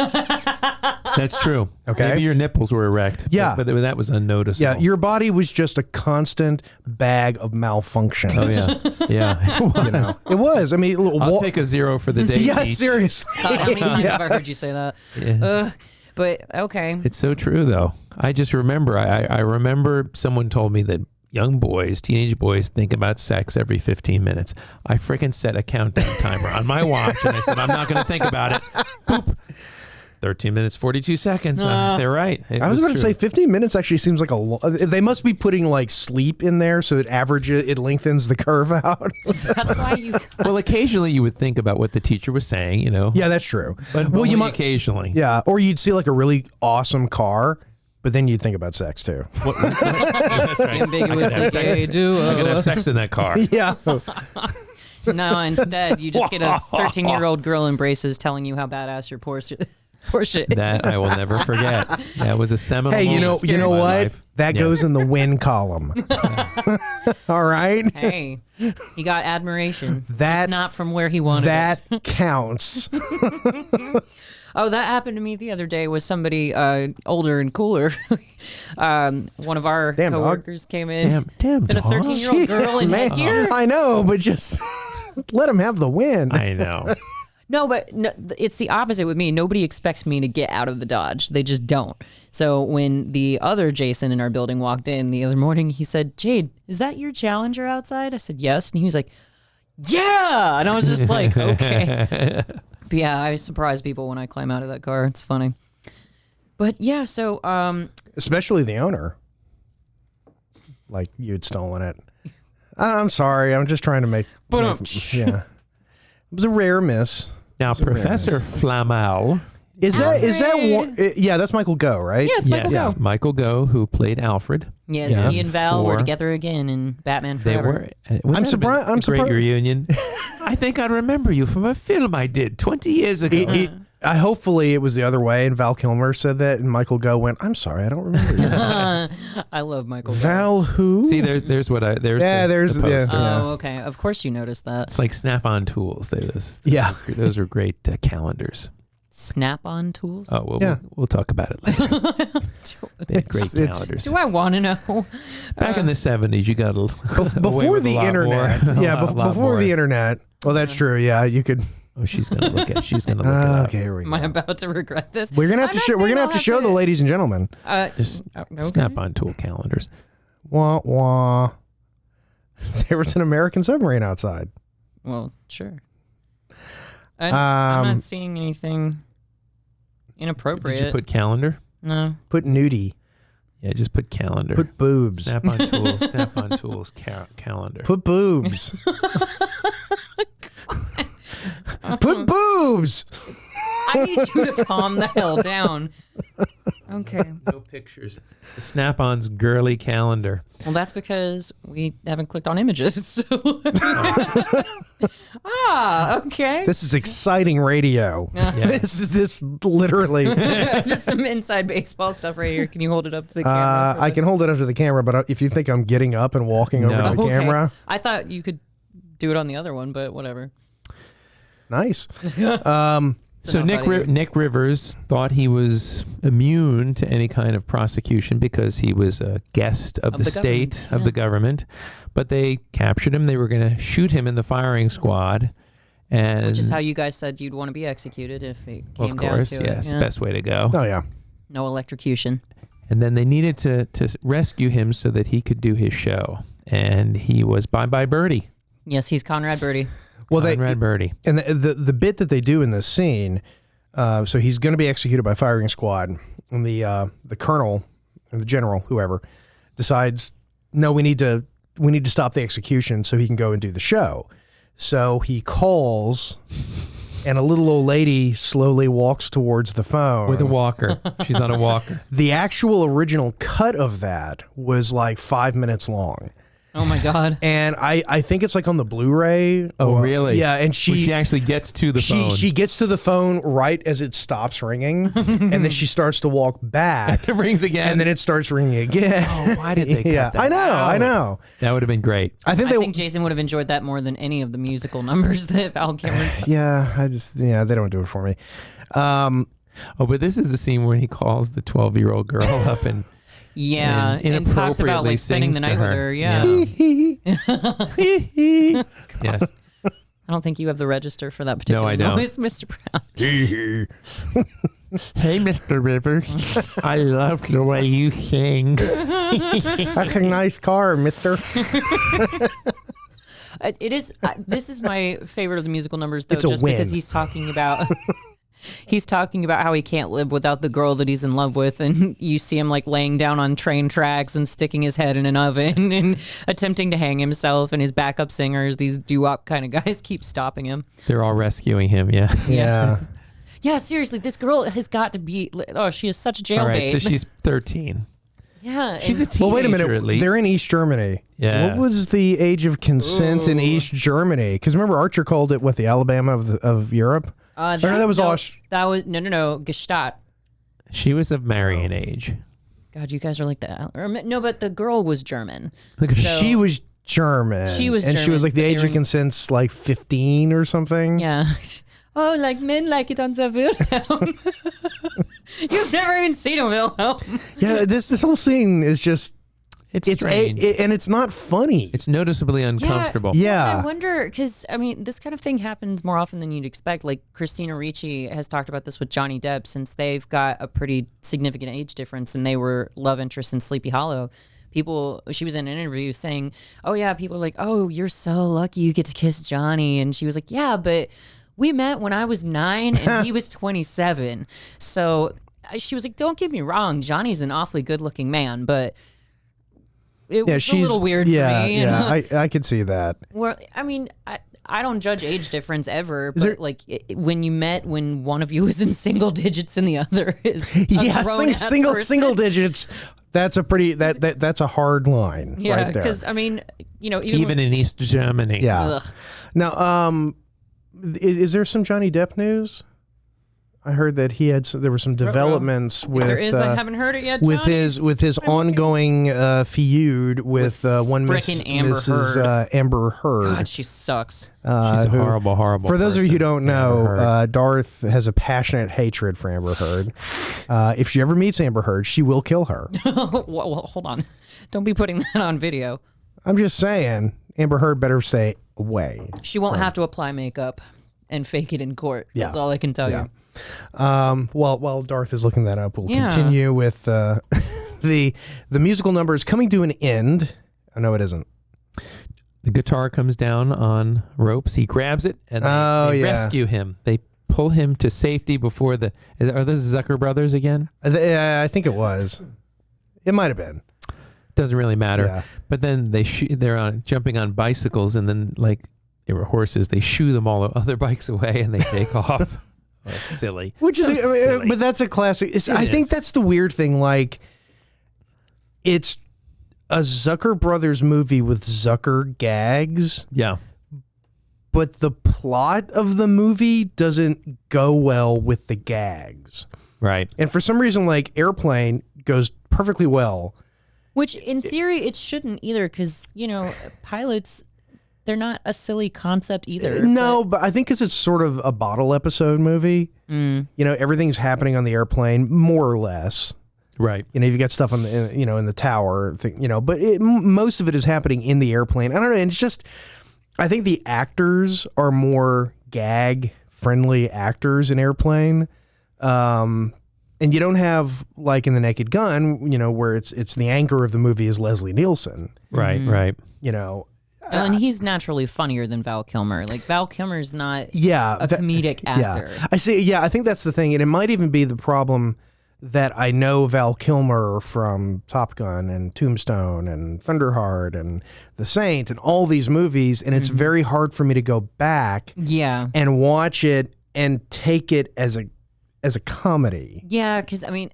That's true. Okay. Maybe your nipples were erect. Yeah. But that was unnoticeable. Yeah, your body was just a constant bag of malfunctions. Oh, yeah. Yeah. It was. You know, it was. I mean, I'll take a 0 for the day. yeah, teach. seriously. God, how many times Yeah. have I heard you say that? Yeah. But okay. It's so true, though. I just remember, I remember someone told me that young boys, teenage boys, think about sex every 15 minutes. I freaking set a countdown timer on my watch, and I said, I'm not going to think about it. Boop. 13 minutes, 42 seconds. They're right. I was about to say 15 minutes actually seems like a lot. They must be putting like sleep in there so it lengthens the curve out. That's why you. Well, occasionally you would think about what the teacher was saying, you know. Yeah, that's true. But well, you only might occasionally. Yeah, or you'd see like a really awesome car, but then you'd think about sex too. That's right. Ambiguously gay I duo. could have sex in that car. Yeah. No, instead you just get a 13-year-old girl in braces telling you how badass your Porsche is. That I will never forget. That was a seminal Hey, you know moment in my what? life. That Yeah. goes in the win column. All right. Hey, he got admiration. That- just not from where he wanted it. That counts. Oh, that happened to me the other day with somebody older and cooler. One of our Damn, dog. coworkers came in. Damn, And a dog. 13-year-old girl in Man, headgear. I know, but just let him have the win. I know. No, but no, it's the opposite with me. Nobody expects me to get out of the Dodge. They just don't. So when the other Jason in our building walked in the other morning, he said, Jade, is that your Challenger outside? I said, yes. And he was like, yeah. And I was just like, okay. But yeah, I surprise people when I climb out of that car. It's funny. But yeah, so Especially the owner. Like you'd stolen it. I'm sorry. I'm just trying to make yeah. It was a rare miss. Now, Professor Flamel. Is that one? Yeah, that's Michael Goh, right? yeah, it's Michael Yes, Goh. Michael Goh, who played Alfred. Yes, Yeah. he and Val were For- together again in Batman They Forever. were. I'm surprised- I'm Great surprised- reunion. I think I remember you from a film I did 20 years ago. Hopefully it was the other way, and Val Kilmer said that, and Michael Goh went, "I'm sorry, I don't remember that." I love Michael Goh. Val who? See, there's what I there's Yeah, the, there's- the yeah. poster. Oh, okay. Of course you noticed that. It's like Snap-on tools. Yeah. those are great calendars. Snap-on tools? Oh, well, Yeah. we'll talk about it later. They had great It's- calendars. Do I want to know? Back in the 70s, you got Before the internet. Before the internet. Well, that's true. Yeah, you could. Oh, she's gonna look at. She's gonna look it up. Okay, here we Am I go. about to regret this? We're gonna have I'm to not show. We're saying gonna I'll have to show the ladies and gentlemen. Just okay. Snap-on tool calendars. Wah, wah. There was an American submarine outside. Well, sure. I'm not seeing anything inappropriate. Did you put calendar? No. Put nudie. Yeah, just put calendar. Put boobs. Snap-on tools. Snap-on tools. Calendar. Put boobs. Put boobs. I need you to calm the hell down. Okay. No pictures. The Snap-on's girly calendar. Well, that's because we haven't clicked on images. So. Okay. This is exciting radio. Yeah. This is literally. This is some inside baseball stuff right here. Can you hold it up to the camera? I can hold it up to the camera, but if you think I'm getting up and walking over to the camera. I thought you could do it on the other one, but whatever. Nice. So Nick Rivers thought he was immune to any kind of prosecution because he was a guest of the state, of the government. But they captured him. They were going to shoot him in the firing squad. And Which is how you guys said you'd want to be executed if it came of course, down to yes, it. Yeah. best way to go. Oh, yeah. No electrocution. And then they needed to rescue him so that he could do his show. And he was Bye Birdie. Yes, he's Conrad Birdie. Well, Conrad Birdie. And the bit that they do in this scene, so he's going to be executed by firing squad, and the colonel or the general, whoever, decides, no, we need to stop the execution so he can go and do the show. So he calls, and a little old lady slowly walks towards the phone With a walker. She's on a walker. The actual original cut of that was like 5 minutes long. Oh my God. And I think it's like on the Blu-ray. Oh, really? Yeah, and She actually gets to the phone. She gets to the phone right as it stops ringing, and then she starts to walk back. It rings again. And then it starts ringing again. Oh, why did they cut that I know, out? I know. That would have been great. I think I think Jason would have enjoyed that more than any of the musical numbers that Val Kilmer does. Yeah, they don't do it for me. Oh, but this is the scene where he calls the 12-year-old girl up and Yeah, and talks about like spending the night with her. Yeah. Yes. I don't think you have the register for that particular I don't. noise, Mr. Brown. Hey, Mr. Rivers. I love the way you sing. That's a nice car, mister. It is. This is my favorite of the musical numbers, though, It's a just win. because he's talking about. He's talking about how he can't live without the girl that he's in love with, and you see him like laying down on train tracks and sticking his head in an oven and attempting to hang himself, and his backup singers, these doo-wop kind of guys, keep stopping him. They're all rescuing him, yeah. Yeah. Yeah, seriously, this girl has got to be. Oh, she is such a jailbait. All right, so she's 13. Yeah, She's a and- teenager, Well, wait a minute. at least. They're in East Germany. Yes. What was the age of consent in East Germany? Because remember, Archer called it the Alabama of Europe. no, that was That was no Gestatt. She was of marrying age. God, you guys are like that. No, but the girl was German. She was German. She was and she German, was like the but they age were of in- consent's like 15 or something. Yeah. Oh, like men like it on the Wilhelm. You've never even seen a Wilhelm. Yeah, this whole scene is just It's strange. and it's not funny. It's noticeably uncomfortable. Yeah. I wonder, because, I mean, this kind of thing happens more often than you'd expect. Like, Christina Ricci has talked about this with Johnny Depp, since they've got a pretty significant age difference, and they were love interests in Sleepy Hollow. She was in an interview saying, oh, yeah, people are like, oh, you're so lucky you get to kiss Johnny. And she was like, yeah, but we met when I was 9 and he was 27. So she was like, don't get me wrong, Johnny's an awfully good-looking man, but it was a little weird for me. You know? I could see that. Well, I mean, I don't judge age difference ever, but like when you met when one of you is in single digits and the other is single digits. That's a pretty that's a hard line. Yeah, right there. because I mean, you know, Even in East Germany. Yeah. Ugh. Now, is there some Johnny Depp news? I heard that there were some developments with. If there is, I haven't heard it yet. With Johnny. his ongoing feud with one frickin' Amber Mrs. Heard. Amber Heard. God, she sucks. She's a who- horrible, horrible For those of you who don't Amber Heard. know, Darth has a passionate hatred for Amber Heard. If she ever meets Amber Heard, she will kill her. well, hold on. Don't be putting that on video. I'm just saying, Amber Heard better stay away. She won't have to apply makeup and fake it in court. Yeah. That's all I can tell Yeah. you. While Darth is looking that up, we'll continue with the musical number is coming to an end. Oh, no, it isn't. The guitar comes down on ropes. He grabs it, and they rescue him. They pull him to safety before the... Are those Zucker brothers again? I think it was. It might have been. Doesn't really matter. Yeah. But then they're jumping on bicycles, and then, like, they were horses. They shoo them all other bikes away, and they take off. Oh, silly. Which is silly. But that's a classic. I think that's the weird thing. Like, it's a Zucker Brothers movie with Zucker gags. Yeah. But the plot of the movie doesn't go well with the gags. Right. And for some reason, like, Airplane goes perfectly well. Which, in theory, it shouldn't either, because, pilots, they're not a silly concept either. No, but I think because it's sort of a bottle episode movie. Everything's happening on the airplane, more or less. Right. You've got stuff on the, in the tower, but most of it is happening in the airplane. I don't know. And it's just, I think the actors are more gag-friendly actors in Airplane. And you don't have, like in The Naked Gun, where it's the anchor of the movie is Leslie Nielsen. Right, right. And he's naturally funnier than Val Kilmer. Like, Val Kilmer's not a comedic actor. Yeah. I think that's the thing. And it might even be the problem that I know Val Kilmer from Top Gun and Tombstone and Thunderheart and The Saint and all these movies, and it's very hard for me to go back and watch it and take it as a comedy. Yeah, because, I mean,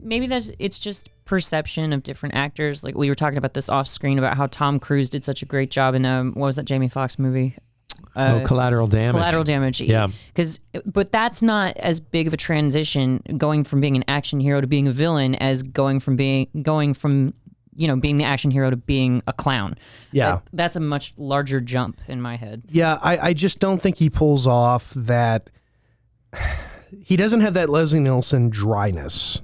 maybe it's just perception of different actors. Like, we were talking about this off screen about how Tom Cruise did such a great job in, what was that Jamie Foxx movie? Collateral Damage. Collateral Damage. Yeah. But that's not as big of a transition going from being an action hero to being a villain as going from being the action hero to being a clown. Yeah. That's a much larger jump in my head. Yeah, I just don't think he pulls off that. He doesn't have that Leslie Nielsen dryness.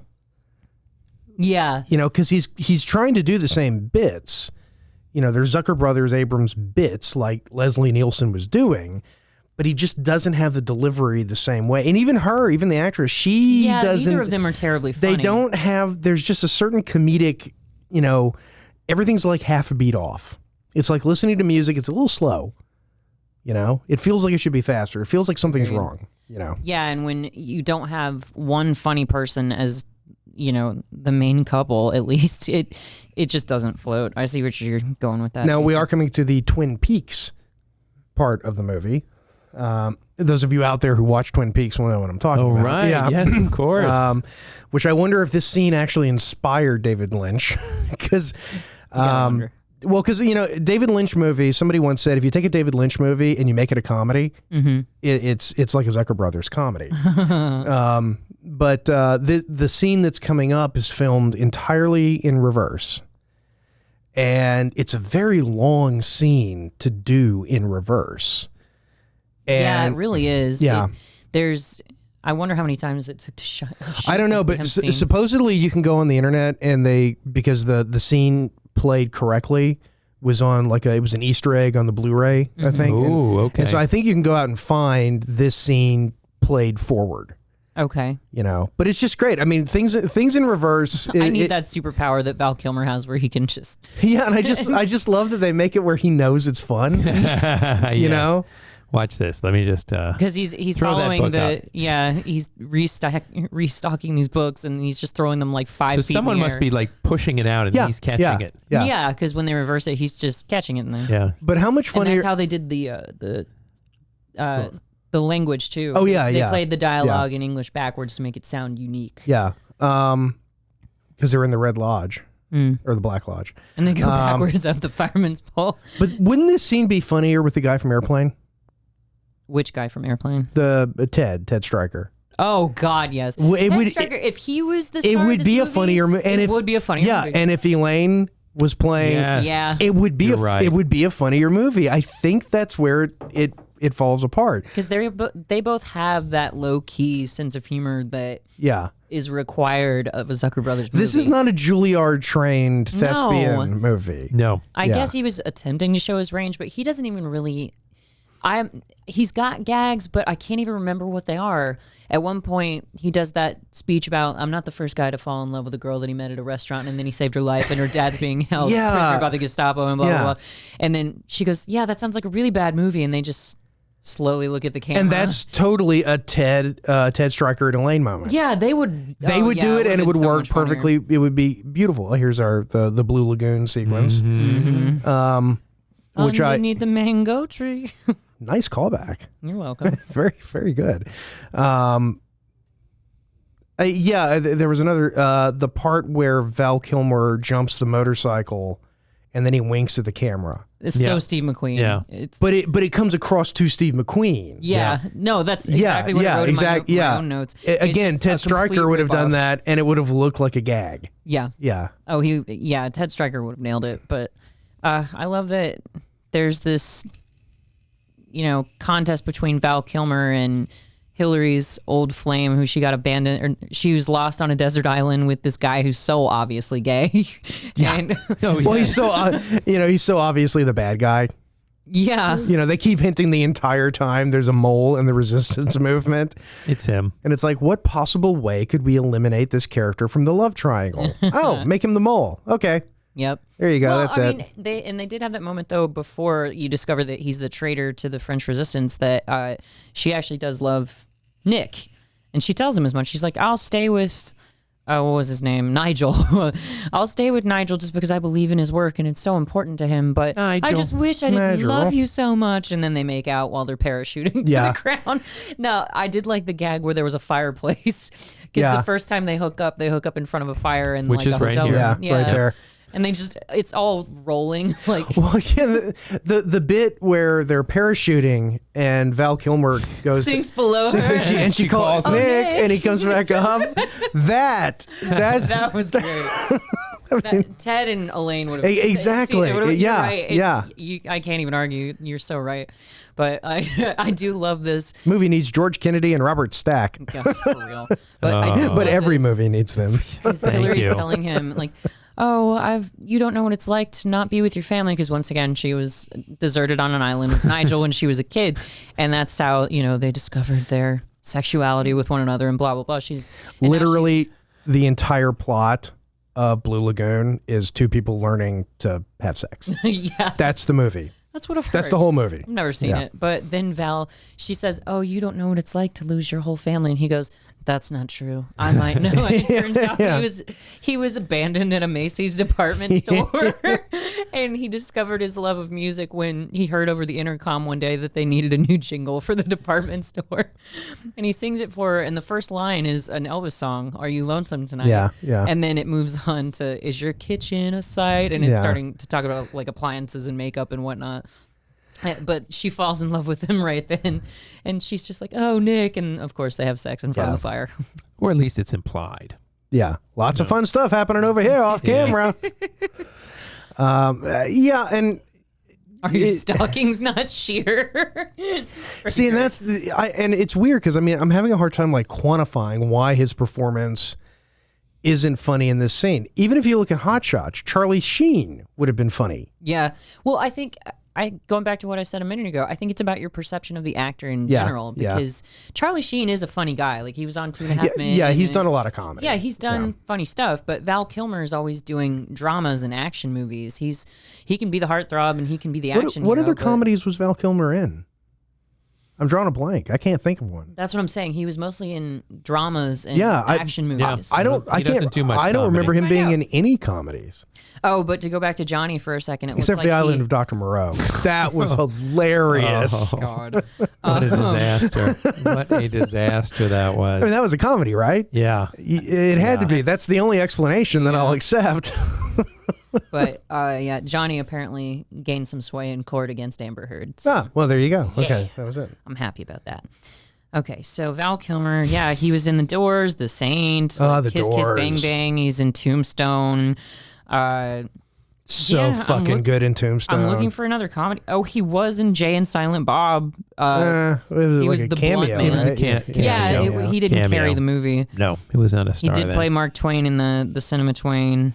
Yeah. Because he's trying to do the same bits. There's Zucker Brothers Abrams bits like Leslie Nielsen was doing, but he just doesn't have the delivery the same way. And even the actress, she doesn't. Neither of them are terribly funny. They don't have, there's just a certain comedic, everything's like half a beat off. It's like listening to music, it's a little slow. It feels like it should be faster. It feels like something's wrong, Yeah, and when you don't have one funny person as the main couple, at least it just doesn't float. I see what you're going with that. Now we are coming to the Twin Peaks part of the movie. Those of you out there who watch Twin Peaks will know what I'm talking about. Right. Yeah. Yes, of course. Which I wonder if this scene actually inspired David Lynch, because because David Lynch movies. Somebody once said if you take a David Lynch movie and you make it a comedy, it's like a Zucker Brothers comedy. But the scene that's coming up is filmed entirely in reverse. And it's a very long scene to do in reverse. And it really is. Yeah. I wonder how many times it took to shoot. I don't know, but supposedly you can go on the internet and because the scene played correctly was on it was an Easter egg on the Blu-ray, I think. Ooh, okay. And so I think you can go out and find this scene played forward. Okay. But it's just great. I mean, things in reverse. I need that superpower that Val Kilmer has where he can just... Yeah, and I just love that they make it where he knows it's fun. You know? Watch this. Let me just because he's following he's restocking these books and he's just throwing them like 5 feet. So someone must be like pushing it out and he's catching it. Yeah, because when they reverse it, he's just catching it. Yeah. But how much funnier? And that's how they did the language too. Oh yeah, they played the dialogue in English backwards to make it sound unique. Yeah, because they're in the Red Lodge or the Black Lodge, and they go backwards up the fireman's pole. But wouldn't this scene be funnier with the guy from Airplane? Which guy from Airplane? The Ted Stryker. Oh God, yes. Ted Stryker. If he was the star, it would be a funnier movie. It would be a funnier movie. Yeah, and if Elaine was playing, it would be it would be a funnier movie. I think that's where it falls apart because they both have that low key sense of humor that is required of a Zucker Brothers movie. This is not a Juilliard trained thespian movie. No, I guess he was attempting to show his range, but he doesn't even really. He's got gags, but I can't even remember what they are. At one point, he does that speech about, I'm not the first guy to fall in love with a girl that he met at a restaurant, and then he saved her life, and her dad's being held prisoner by the Gestapo, and blah, blah, blah. And then she goes, yeah, that sounds like a really bad movie, and they just slowly look at the camera. And that's totally a Ted Stryker and Elaine moment. Yeah, they would do it, and it would work perfectly. It would be beautiful. Here's the Blue Lagoon sequence. Which underneath the mango tree. Nice callback. You're welcome. Very, very good. There was another, the part where Val Kilmer jumps the motorcycle and then he winks at the camera. It's so Steve McQueen. Yeah. But it comes across to Steve McQueen. Yeah. No, that's exactly what I wrote in my own notes. Again, Ted Stryker would have done that and it would have looked like a gag. Yeah. Yeah. Oh, Ted Stryker would have nailed it. But I love that there's this, contest between Val Kilmer and Hillary's old flame, who she got abandoned, or she was lost on a desert island with this guy who's so obviously gay. Well, he's so, he's so obviously the bad guy. Yeah. They keep hinting the entire time there's a mole in the resistance movement. It's him. And it's like, what possible way could we eliminate this character from the love triangle? Make him the mole. Okay. Yep. There you go. Well, That's it. They did have that moment though before you discover that he's the traitor to the French resistance, that she actually does love Nick, and she tells him as much. She's like, "I'll stay with what was his name, Nigel. I'll stay with Nigel just because I believe in his work and it's so important to him. But I just wish I didn't love you so much." And then they make out while they're parachuting to the ground. Now, I did like the gag where there was a fireplace, because the first time they hook up in front of a fire in which like is a hotel room. Yeah, right there. And they it's all rolling. Like, well, yeah, the bit where they're parachuting and Val Kilmer goes sinks below her. And she calls Nick, and he comes back up. That was great. Ted and Elaine would have exactly. You're right. I can't even argue. You're so right. But I do love this movie. Needs George Kennedy and Robert Stack. Yeah, for real. But every movie needs them. Hillary's telling him like, you don't know what it's like to not be with your family, because once again she was deserted on an island with Nigel when she was a kid, and that's how they discovered their sexuality with one another and blah blah blah. She's literally the entire plot of Blue Lagoon is two people learning to have sex. Yeah, that's the movie. That's what I've heard. That's the whole movie. I've never seen it. But then Val, she says, "Oh, you don't know what it's like to lose your whole family." And he goes, "That's not true. I might know." And it turns out he was abandoned in a Macy's department store. And he discovered his love of music when he heard over the intercom one day that they needed a new jingle for the department store. And he sings it for her. And the first line is an Elvis song, "Are You Lonesome Tonight?" Yeah, yeah. And then it moves on to, "Is your kitchen a sight?" And it's starting to talk about like appliances and makeup and whatnot. But she falls in love with him right then, and she's just like, "Oh, Nick," and of course they have sex in front of the fire, or at least it's implied. Yeah, lots of fun stuff happening over here off camera. And are your stockings not sheer? See, and that's and it's weird because I'm having a hard time like quantifying why his performance isn't funny in this scene. Even if you look at Hot Shots, Charlie Sheen would have been funny. Yeah, well, I think. Going back to what I said a minute ago, I think it's about your perception of the actor in general, because Charlie Sheen is a funny guy. Like, he was on 2.5 Men. Yeah, he's done a lot of comedy. Yeah, he's done funny stuff, but Val Kilmer is always doing dramas and action movies. He can be the heartthrob and he can be the action What hero, other comedies was Val Kilmer in? I'm drawing a blank. I can't think of one. That's what I'm saying. He was mostly in dramas and action movies. I don't remember him being in any comedies. Oh, but to go back to Johnny for a second, except for the Island of Dr. Moreau. That was hilarious. Oh, God. What a disaster. What a disaster that was. I mean, that was a comedy, right? Yeah. It had to be. That's the only explanation that I'll accept. But Johnny apparently gained some sway in court against Amber Heard. So. Well, there you go. Okay, that was it. I'm happy about that. Okay, so Val Kilmer, he was in The Doors, The Saint, The Kiss Doors. Kiss Bang Bang. He's in Tombstone. So fucking good in Tombstone. I'm looking for another comedy. Oh, he was in Jay and Silent Bob. It was he like was a the cameo. blunt man. It was a cameo. He didn't Cameo. carry the movie. No, he was not a He star. did play Mark Twain in the Cinema Twain,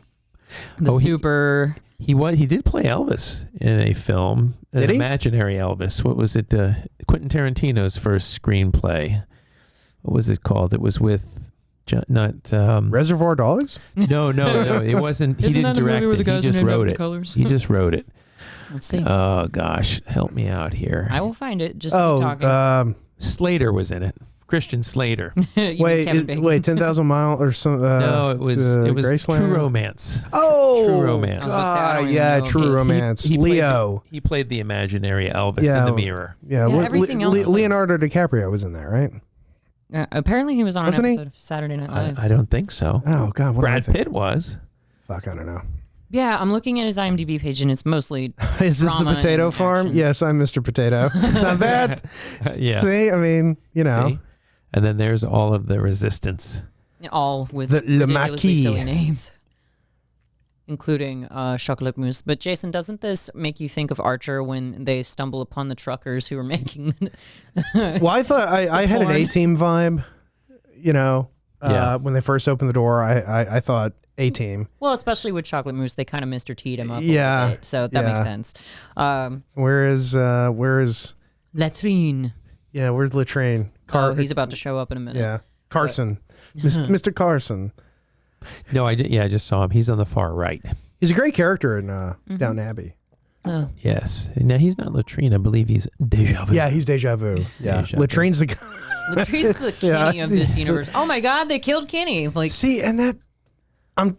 the Super. He did play Elvis in a film, Did he? imaginary Elvis. What was it? Quentin Tarantino's first screenplay. What was it called? It was with Reservoir Dogs? No. It wasn't. He Isn't didn't that the movie direct where the it. He guys are just named wrote after it. colors? He just wrote it. Let's see. Oh gosh, help me out here. I will find it. Just keep talking. Slater was in it. Christian Slater. You mean Kevin Bacon. Wait, 10,000 Mile or some? No, it was Graceland? True Romance. Oh, True Romance. I don't even yeah, know. True Romance. Leo. He played the imaginary Elvis in the mirror. Yeah, Yeah, everything else is like- Leonardo DiCaprio was in there, right? Apparently, he was on Wasn't an he? episode of Saturday Night Live. I don't think so. Oh God, what Brad did I think? Pitt was. Fuck, I don't know. Yeah, I'm looking at his IMDb page, and it's mostly Is this the drama potato and farm? action. Yes, I'm Mr. Potato. Not bad. Yeah. See, I mean, you know. See? And then there's all of the Resistance. all with The Le ridiculously Maquis. silly names, including Chocolate Mousse. But Jason, doesn't this make you think of Archer when they stumble upon the truckers who were making? Well, I thought I had an porn. A-Team vibe, you know, Yeah. when they first opened the door. I thought A-Team. Well, especially with Chocolate Mousse, they kind of Mr. T'd him up a Yeah, little bit, so that makes yeah. sense. Where's Latrine. where's Latrine? He's about to show up in a minute. Yeah, Carson, Mr. Carson. No, I just saw him. He's on the far right. He's a great character in Downton Abbey. Oh. Yes. Now he's not Latrine. I believe he's Deja Vu. Yeah, he's Deja Vu. Yeah, Deja Vu. Latrine's the. Latrine's the Yeah. Kenny of this universe. Oh my God, they killed Kenny. Like, See, and that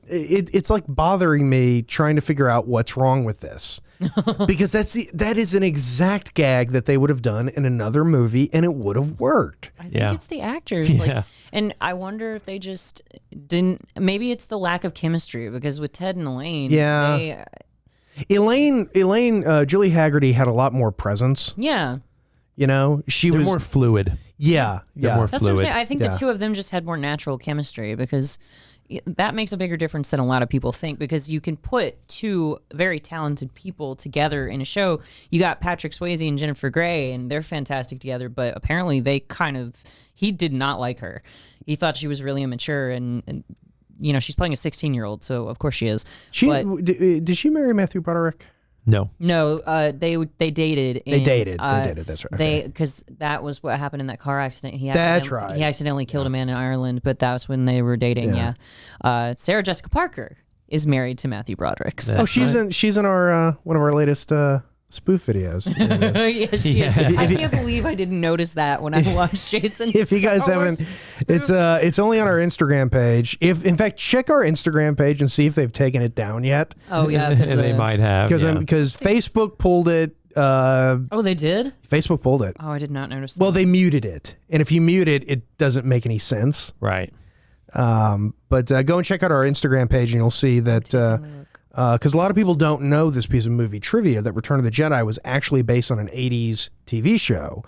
it's like bothering me trying to figure out what's wrong with this. Because that is an exact gag that they would have done in another movie and it would have worked. I think Yeah. it's the actors. Yeah. Like, and I wonder if they just didn't. Maybe it's the lack of chemistry because with Ted and Elaine, Yeah. Elaine Julie Haggerty had a lot more presence, yeah. you know. She They're was more fluid. yeah. more That's what I'm fluid. saying. I think Yeah. the two of them just had more natural chemistry because that makes a bigger difference than a lot of people think because you can put two very talented people together in a show. You got Patrick Swayze and Jennifer Grey, and they're fantastic together, but apparently he did not like her. He thought she was really immature and you know, she's playing a 16-year-old, so of course she is. Did she marry Matthew Broderick? No. No, they dated. They dated. That's right. Because that was what happened in that car accident. That's right. He accidentally killed a man in Ireland, but that was when they were dating. Yeah. Sarah Jessica Parker is married to Matthew Broderick. So. Oh, she's in our one of our latest spoof videos. Yes, she is. I can't believe I didn't notice that when I watched Jason. If you guys haven't, it's only on our Instagram page. If in fact, check our Instagram page and see if they've taken it down yet. Oh yeah, because they might have. Because Facebook pulled it. Oh, they did. Facebook pulled it. Oh, I did not notice that. Well, they muted it, and if you mute it, it doesn't make any sense. Right. But go and check out our Instagram page, and you'll see that. Because a lot of people don't know this piece of movie trivia that Return of the Jedi was actually based on an 80s TV show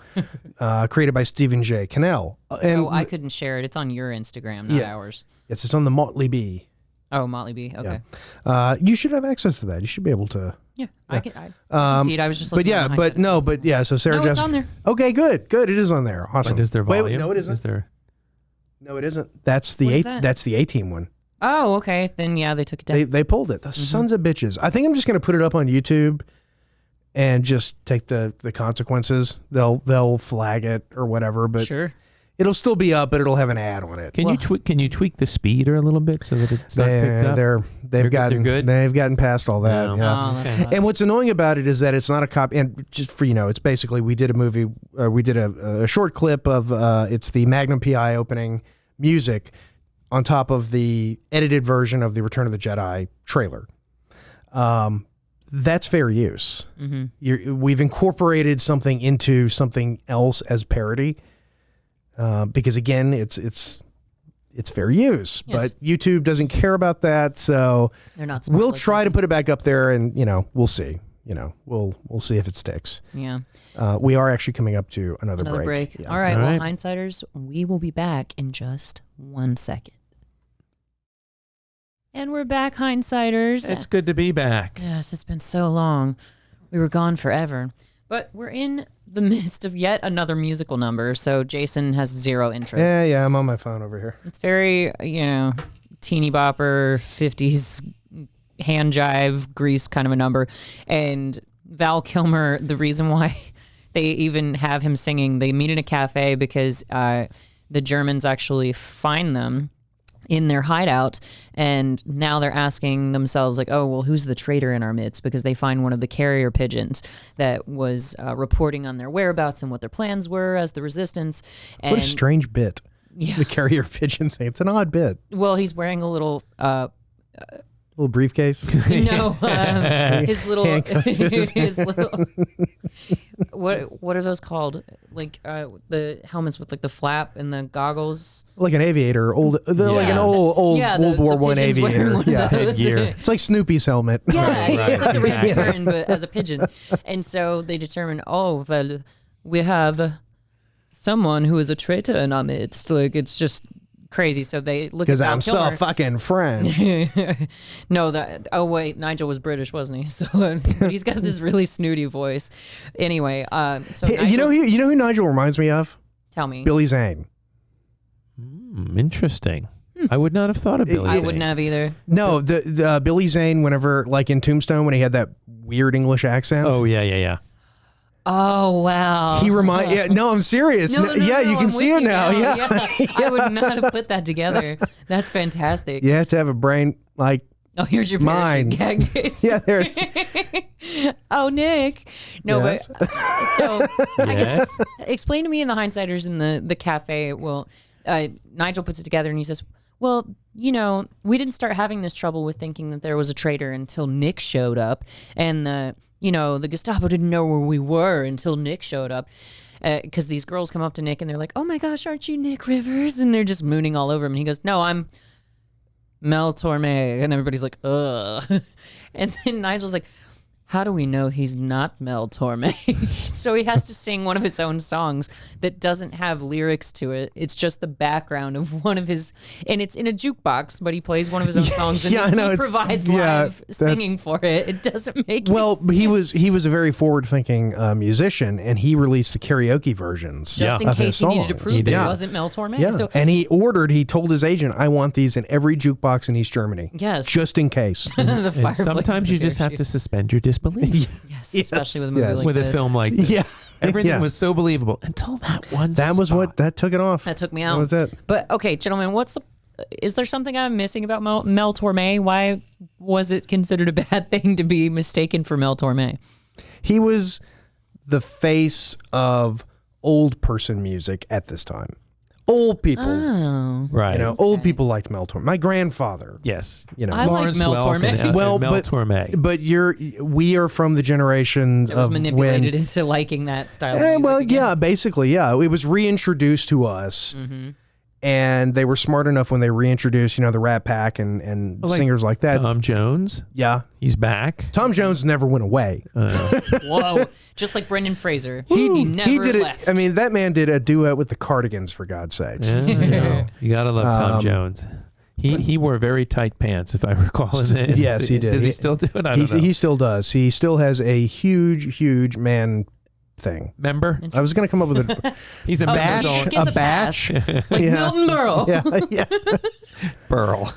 created by Stephen J. Cannell. And I couldn't share it. It's on your Instagram, not ours. yes, it's on the Motley Bee. Oh, Motley B. Okay. You should have access to that. You should be able to. Yeah, I can see it. I was just looking at So Sarah No, Jessica. it's on there. Okay, good. It is on there. Awesome. But is there volume? Wait, no, it isn't. Is there? No, it isn't. That's the What is A. that? That's the A-Team one. Oh, okay. Then yeah, they took it down. They pulled it. The sons of bitches. I think I'm just going to put it up on YouTube and just take the consequences. They'll flag it or whatever, but Sure. it'll still be up, but it'll have an ad on it. Can you tweak the speeder a little bit so that it's not picked up? They've gotten past all that. No. Yeah. Oh, that sucks. And what's annoying about it is that it's not a copy. And just for it's basically we did a movie. We did a short clip of it's the Magnum PI opening music on top of the edited version of the Return of the Jedi trailer. That's fair use. We've incorporated something into something else as parody because again, it's fair use. Yes. But YouTube doesn't care about that, so They're not smart we'll like try to Disney. put it back up there, and we'll see. We'll see if it sticks. Yeah. We are actually coming up to another break. Yeah. All right. All Well, right. Hindsighters, we will be back in just 1 second. And we're back, Hindsighters. It's good to be back. Yes, it's been so long. We were gone forever. But we're in the midst of yet another musical number, so Jason has zero interest. Yeah, I'm on my phone over here. It's very, teeny bopper, 50s hand jive, grease kind of a number. And Val Kilmer, the reason why they even have him singing, they meet in a cafe because the Germans actually find them in their hideout, and now they're asking themselves, like, oh, well, who's the traitor in our midst? Because they find one of the carrier pigeons that was reporting on their whereabouts and what their plans were as the resistance. And, What a strange bit. Yeah. The carrier pigeon thing. It's an odd bit. well, he's wearing a little... Little briefcase. no, his little, his little. What are those called? Like the helmets with like the flap and the goggles. Like an aviator, like an old Yeah, World War One pigeon's wearing aviator. one of Yeah, those. headgear. it's like Snoopy's helmet. Yeah, Right, it's like the Red exactly. Baron, but as a pigeon. And so they determine, oh, well, we have someone who is a traitor in our midst. Like, it's just crazy. So they look at Because Val I'm so Kilmer. fucking French. No, oh wait, Nigel was British, wasn't he? So but he's got this really snooty voice. Anyway, so Hey, you know Nigel's- who Nigel reminds me of? Tell me. Billy Zane. Interesting. I would not have thought of Billy I Zane. wouldn't have either. No, the Billy Zane. Whenever, like in Tombstone, when he had that weird English accent. Oh, yeah. Oh wow. He remind. Yeah, no, I'm serious. No, Yeah, you I'm can with see it you now. Yeah. I would not have put that together. That's fantastic. You have to have a brain like. Oh, here's your Mine. parachute gag, Jason. Yeah, there's. Oh, Nick. No, Yes. but so I guess Yes. explain to me in the Hindsighters in the cafe. Well, Nigel puts it together and he says, well, you know, we didn't start having this trouble with thinking that there was a traitor until Nick showed up, and the Gestapo didn't know where we were until Nick showed up. Because these girls come up to Nick and they're like, oh my gosh, aren't you Nick Rivers? And they're just mooning all over him. And he goes, no, I'm Mel Torme. And everybody's like, ugh. And then Nigel's like, how do we know he's not Mel Torme? So he has to sing one of his own songs that doesn't have lyrics to it. It's just the background of one of his, and it's in a jukebox, but he plays one of his own songs and yeah, I know, he it's- provides yeah, live that- singing for it. It doesn't make any Well, sense. he was a very forward-thinking musician, and he released the karaoke versions. Just in of his case he needed to songs. prove that Yeah. it wasn't Mel Torme. Yeah, So and he told his agent, I want these in every jukebox in East Germany. Yes. Just in case. the And fireplace sometimes is you the just have parachute. to suspend your disbelief Yes, especially with a movie yes. like with this. a film like this. Yeah. Everything Yeah. was so believable until that one That was spot. what, that took it off. That took me That out. was it. But okay, gentlemen, is there something I'm missing about Mel Torme? Why was it considered a bad thing to be mistaken for Mel Torme? He was the face of old person music at this time. Old people. Oh. Right. You know, old people liked Mel Torme. My grandfather. Yes. You know. I like Lawrence Mel Welk Torme. and, Well, Mel but- Torme. But we are from the generation I was of manipulated when. into liking that style of music Well, again. yeah, basically, yeah. It was reintroduced to us, Mm-hmm. and they were smart enough when they reintroduced, the Rat Pack and Like singers like that. Tom Jones, Yeah, he's back. Tom Jones never went away. Whoa. Just like Brendan Fraser. He never did left. it. I mean, that man did a duet with the Cardigans, for God's sakes. Yeah, you gotta love Tom Um, Jones. He wore very tight pants, if I recall. Yes, he did. Does he still do it? I don't know. He still does. He still has a huge man thing. Member? I was going to come up with He's a Oh, so batch. he just gets a batch. like yeah. Milton Berle. yeah. Burl.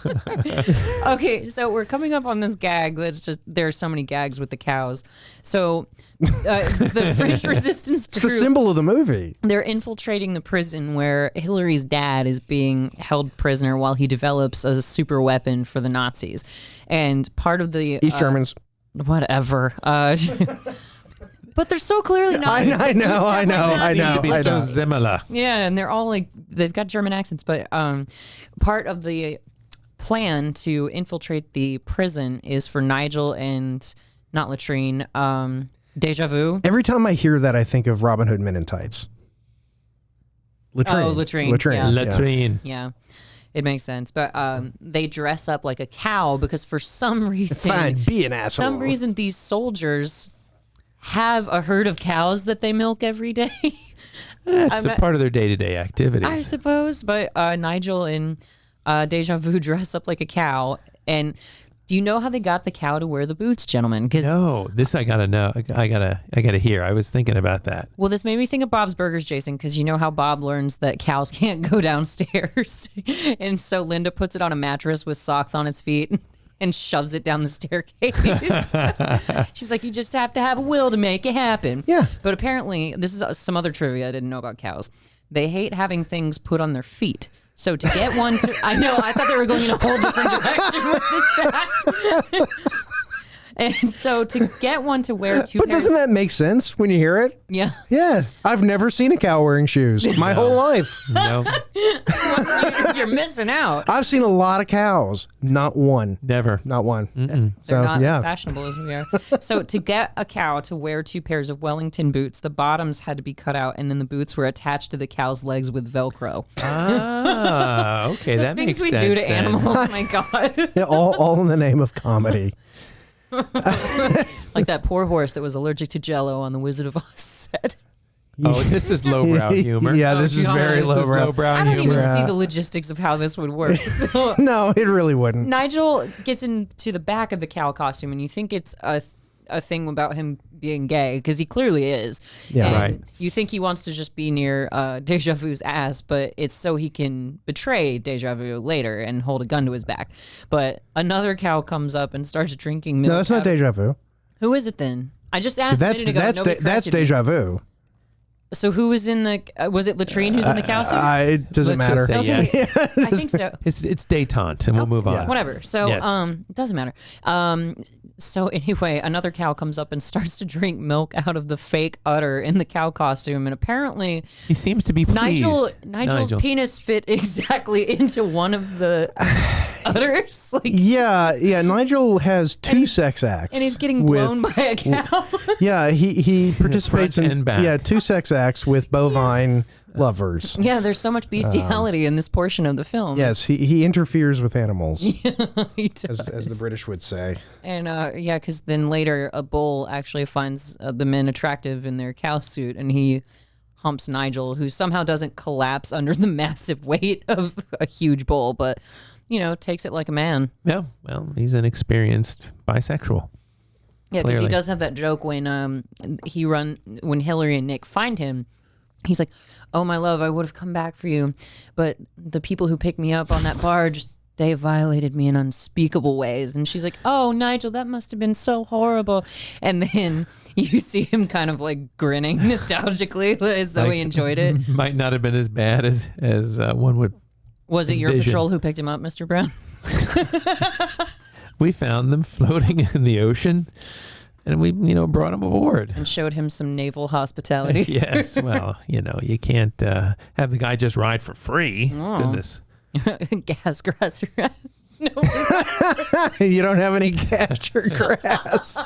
Okay, so we're coming up on this gag. There's so many gags with the cows. So the French resistance It's the crew, symbol of the movie. they're infiltrating the prison where Hillary's dad is being held prisoner while he develops a super weapon for the Nazis. And part of the East Germans. whatever. But they're so clearly Nazis. I know. Seem to be I so know. similar. Yeah, and they're all like, they've got German accents, but part of the plan to infiltrate the prison is for Nigel and not Latrine, Deja Vu. Every time I hear that, I think of Robin Hood Men in Tights. Latrine. Oh, Latrine, Latrine. yeah. Latrine. Yeah, it makes sense. But they dress up like a cow because for some reason, Fine, be an asshole. some reason these soldiers have a herd of cows that they milk every day. That's a part of their day-to-day activities. I suppose, but Nigel and Deja Vu dress up like a cow. And do you know how they got the cow to wear the boots, gentlemen? No, this I gotta know. I gotta hear. I was thinking about that. Well, this made me think of Bob's Burgers, Jason, because you know how Bob learns that cows can't go downstairs. And so Linda puts it on a mattress with socks on its feet. and shoves it down the staircase. She's like, you just have to have a will to make it happen. Yeah. But apparently, this is some other trivia I didn't know about cows. They hate having things put on their feet. So to get one to, I know, I thought they were going in a whole different direction with this fact. And so to get one to wear two But pairs. doesn't that make sense when you hear it? Yeah. Yeah. I've never seen a cow wearing shoes my whole life. No, You're missing out. I've seen a lot of cows. Not one. never. Not one. They're So, not yeah. as fashionable as we are. So to get a cow to wear two pairs of Wellington boots, the bottoms had to be cut out, and then the boots were attached to the cow's legs with Velcro. Ah, okay, that makes Things we sense. do to then. animals. Oh my God. Yeah, all in the name of comedy. Like that poor horse that was allergic to Jell-O on the Wizard of Oz set. Oh, this is lowbrow humor. Yeah, this is God. very This is lowbrow. lowbrow I don't humor. even see the logistics of how this would work. So No, it really wouldn't. Nigel gets into the back of the cow costume, and you think it's a thing about him being gay, because he clearly is. Yeah. And Right. You think he wants to just be near Deja Vu's ass, but it's so he can betray Deja Vu later and hold a gun to his back. But another cow comes up and starts drinking milk. No, that's not Deja Vu. Who is it then? I just asked a That's minute ago. Nobody that's corrected me. Deja Vu. So who was in the? Was it Latrine who's in the cow suit? It doesn't Let's matter. just say Okay. yes. I think so. It's détente, and we'll move on. Whatever. So, Yes. it doesn't matter. So anyway, another cow comes up and starts to drink milk out of the fake udder in the cow costume, and apparently He seems to be pleased. Nigel's penis fit exactly into one of the udders, like, Yeah. Nigel has two sex acts, and he's getting with- blown by a cow. Yeah, he participates front in and back. two sex acts with bovine lovers. Yeah, there's so much bestiality in this portion of the film. Yes, he interferes with animals, he does. as the British would say. And yeah, because then later a bull actually finds the men attractive in their cow suit, and he humps Nigel, who somehow doesn't collapse under the massive weight of a huge bull, but takes it like a man. Yeah, well, he's an experienced bisexual. Yeah, because he Clearly. does have that joke when when Hillary and Nick find him. He's like, "Oh my love, I would have come back for you, but the people who picked me up on that barge, they violated me in unspeakable ways." And she's like, "Oh, Nigel, that must have been so horrible." And then you see him kind of like grinning nostalgically as though he enjoyed it. Might not have been as bad as one would. Was it your envision. patrol who picked him up, Mr. Brown? We found them floating in the ocean, and we brought them aboard. And showed him some naval hospitality. Yes, well, you can't have the guy just ride for free. Goodness. Gas grass. No. You don't have any cash or grass.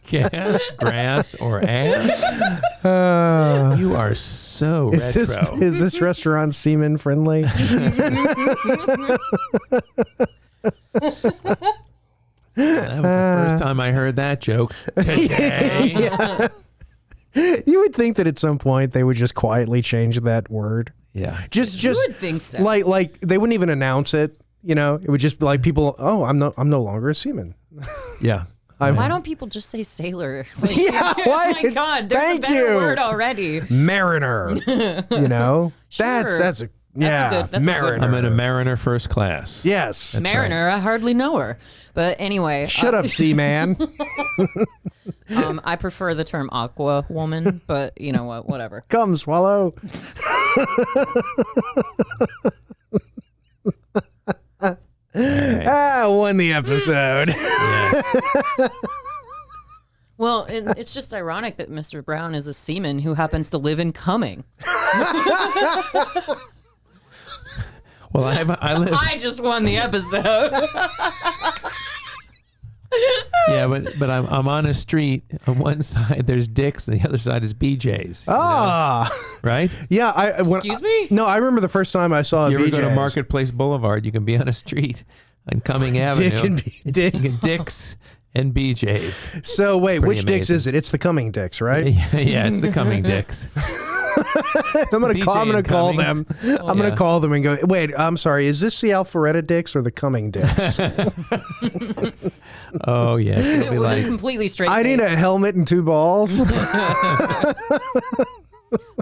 Gas, grass, or ass? You are so retro. Is this restaurant semen friendly? That was the first time I heard that joke today. You would think that at some point they would just quietly change that word. Yeah. Just You would think so. like they wouldn't even announce it. It would just be like people. Oh, I'm no longer a seaman. Yeah. Why don't people just say sailor? Like, Yeah, why? Oh my God, there's Thank a better you. word already. Mariner. Sure. That's a yeah. that's a good- Mariner. I'm in a Mariner first class. Yes. Mariner, I hardly know her. But anyway. Shut up, Seaman. I prefer the term aqua woman, but you know what? Whatever. Come, swallow. Won the episode. Yes. Well, it's just ironic that Mr. Brown is a seaman who happens to live in Cumming. Well, I live. I just won the episode. Yeah, but I'm on a street. On one side there's Dick's, and the other side is BJ's. Right? Yeah. Excuse me? No, I remember the first time I saw You a ever BJ's. go to Marketplace Boulevard? You can be on a street on Cumming Avenue. Dick's and BJ's. So wait, Pretty which Dick's amazing. is it? It's the Cumming Dick's, right? Yeah, it's the Cumming Dick's. I'm gonna BJ and call Cummings. them. I'm gonna Yeah. call them and go. Wait, I'm sorry. Is this the Alpharetta Dick's or the Cumming Dick's? Oh yeah, it'll be With a like completely straight I need face. a helmet and two balls.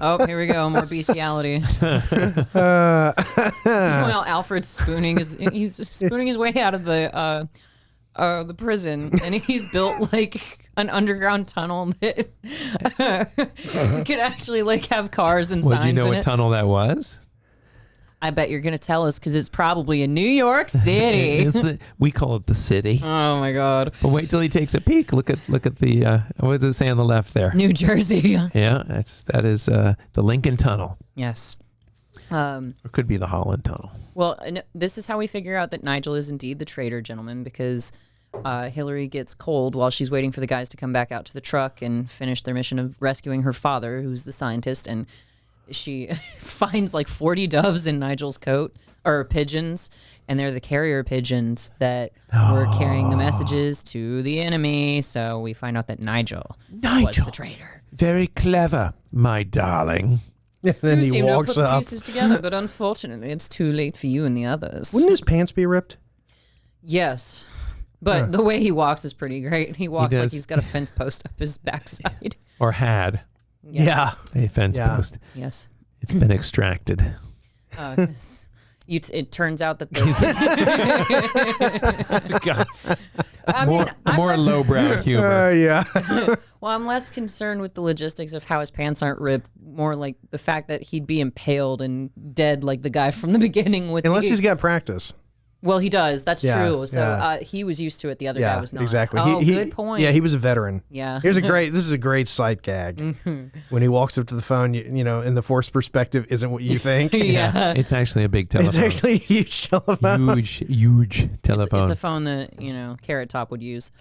Oh, here we go. More bestiality. Well, Alfred's spooning he's spooning his way out of the prison, and he's built like an underground tunnel that could actually like have cars and signs Would you know in what it. tunnel that was? I bet you're gonna tell us because it's probably in New York City. We call it the city. Oh my God! But wait till he takes a peek. Look at the what does it say on the left there? New Jersey. Yeah, that is the Lincoln Tunnel. Yes. Or could be the Holland Tunnel. Well, this is how we figure out that Nigel is indeed the traitor, gentlemen, because Hillary gets cold while she's waiting for the guys to come back out to the truck and finish their mission of rescuing her father, who's the scientist, and she finds like 40 doves in Nigel's coat, or pigeons, and they're the carrier pigeons that were carrying the messages to the enemy. So we find out that Nigel was the traitor. Very clever, my darling. And then You he seem to have walks put the up. pieces together, but unfortunately, it's too late for you and the others. Wouldn't his pants be ripped? Yes. But the way he walks is pretty great. He walks like does. he's got a fence post up his backside. Or had Yeah. a fence Yeah. post. Yes. It's been extracted. 'Cause it turns out that God. I mean, More lowbrow humor. Yeah. well, I'm less concerned with the logistics of how his pants aren't ripped. More like the fact that he'd be impaled and dead like the guy from the beginning. With Unless he's got practice. Well, he does. That's Yeah, true. So yeah. He was used to it. The other guy Yeah, was not. exactly. Oh, good point. Yeah, he was a veteran. Yeah. This is a great sight gag. When he walks up to the phone, you know, in the forced perspective isn't what you think. Yeah. It's actually a big telephone. It's actually a huge telephone. Huge telephone. It's a phone that, Carrot Top would use.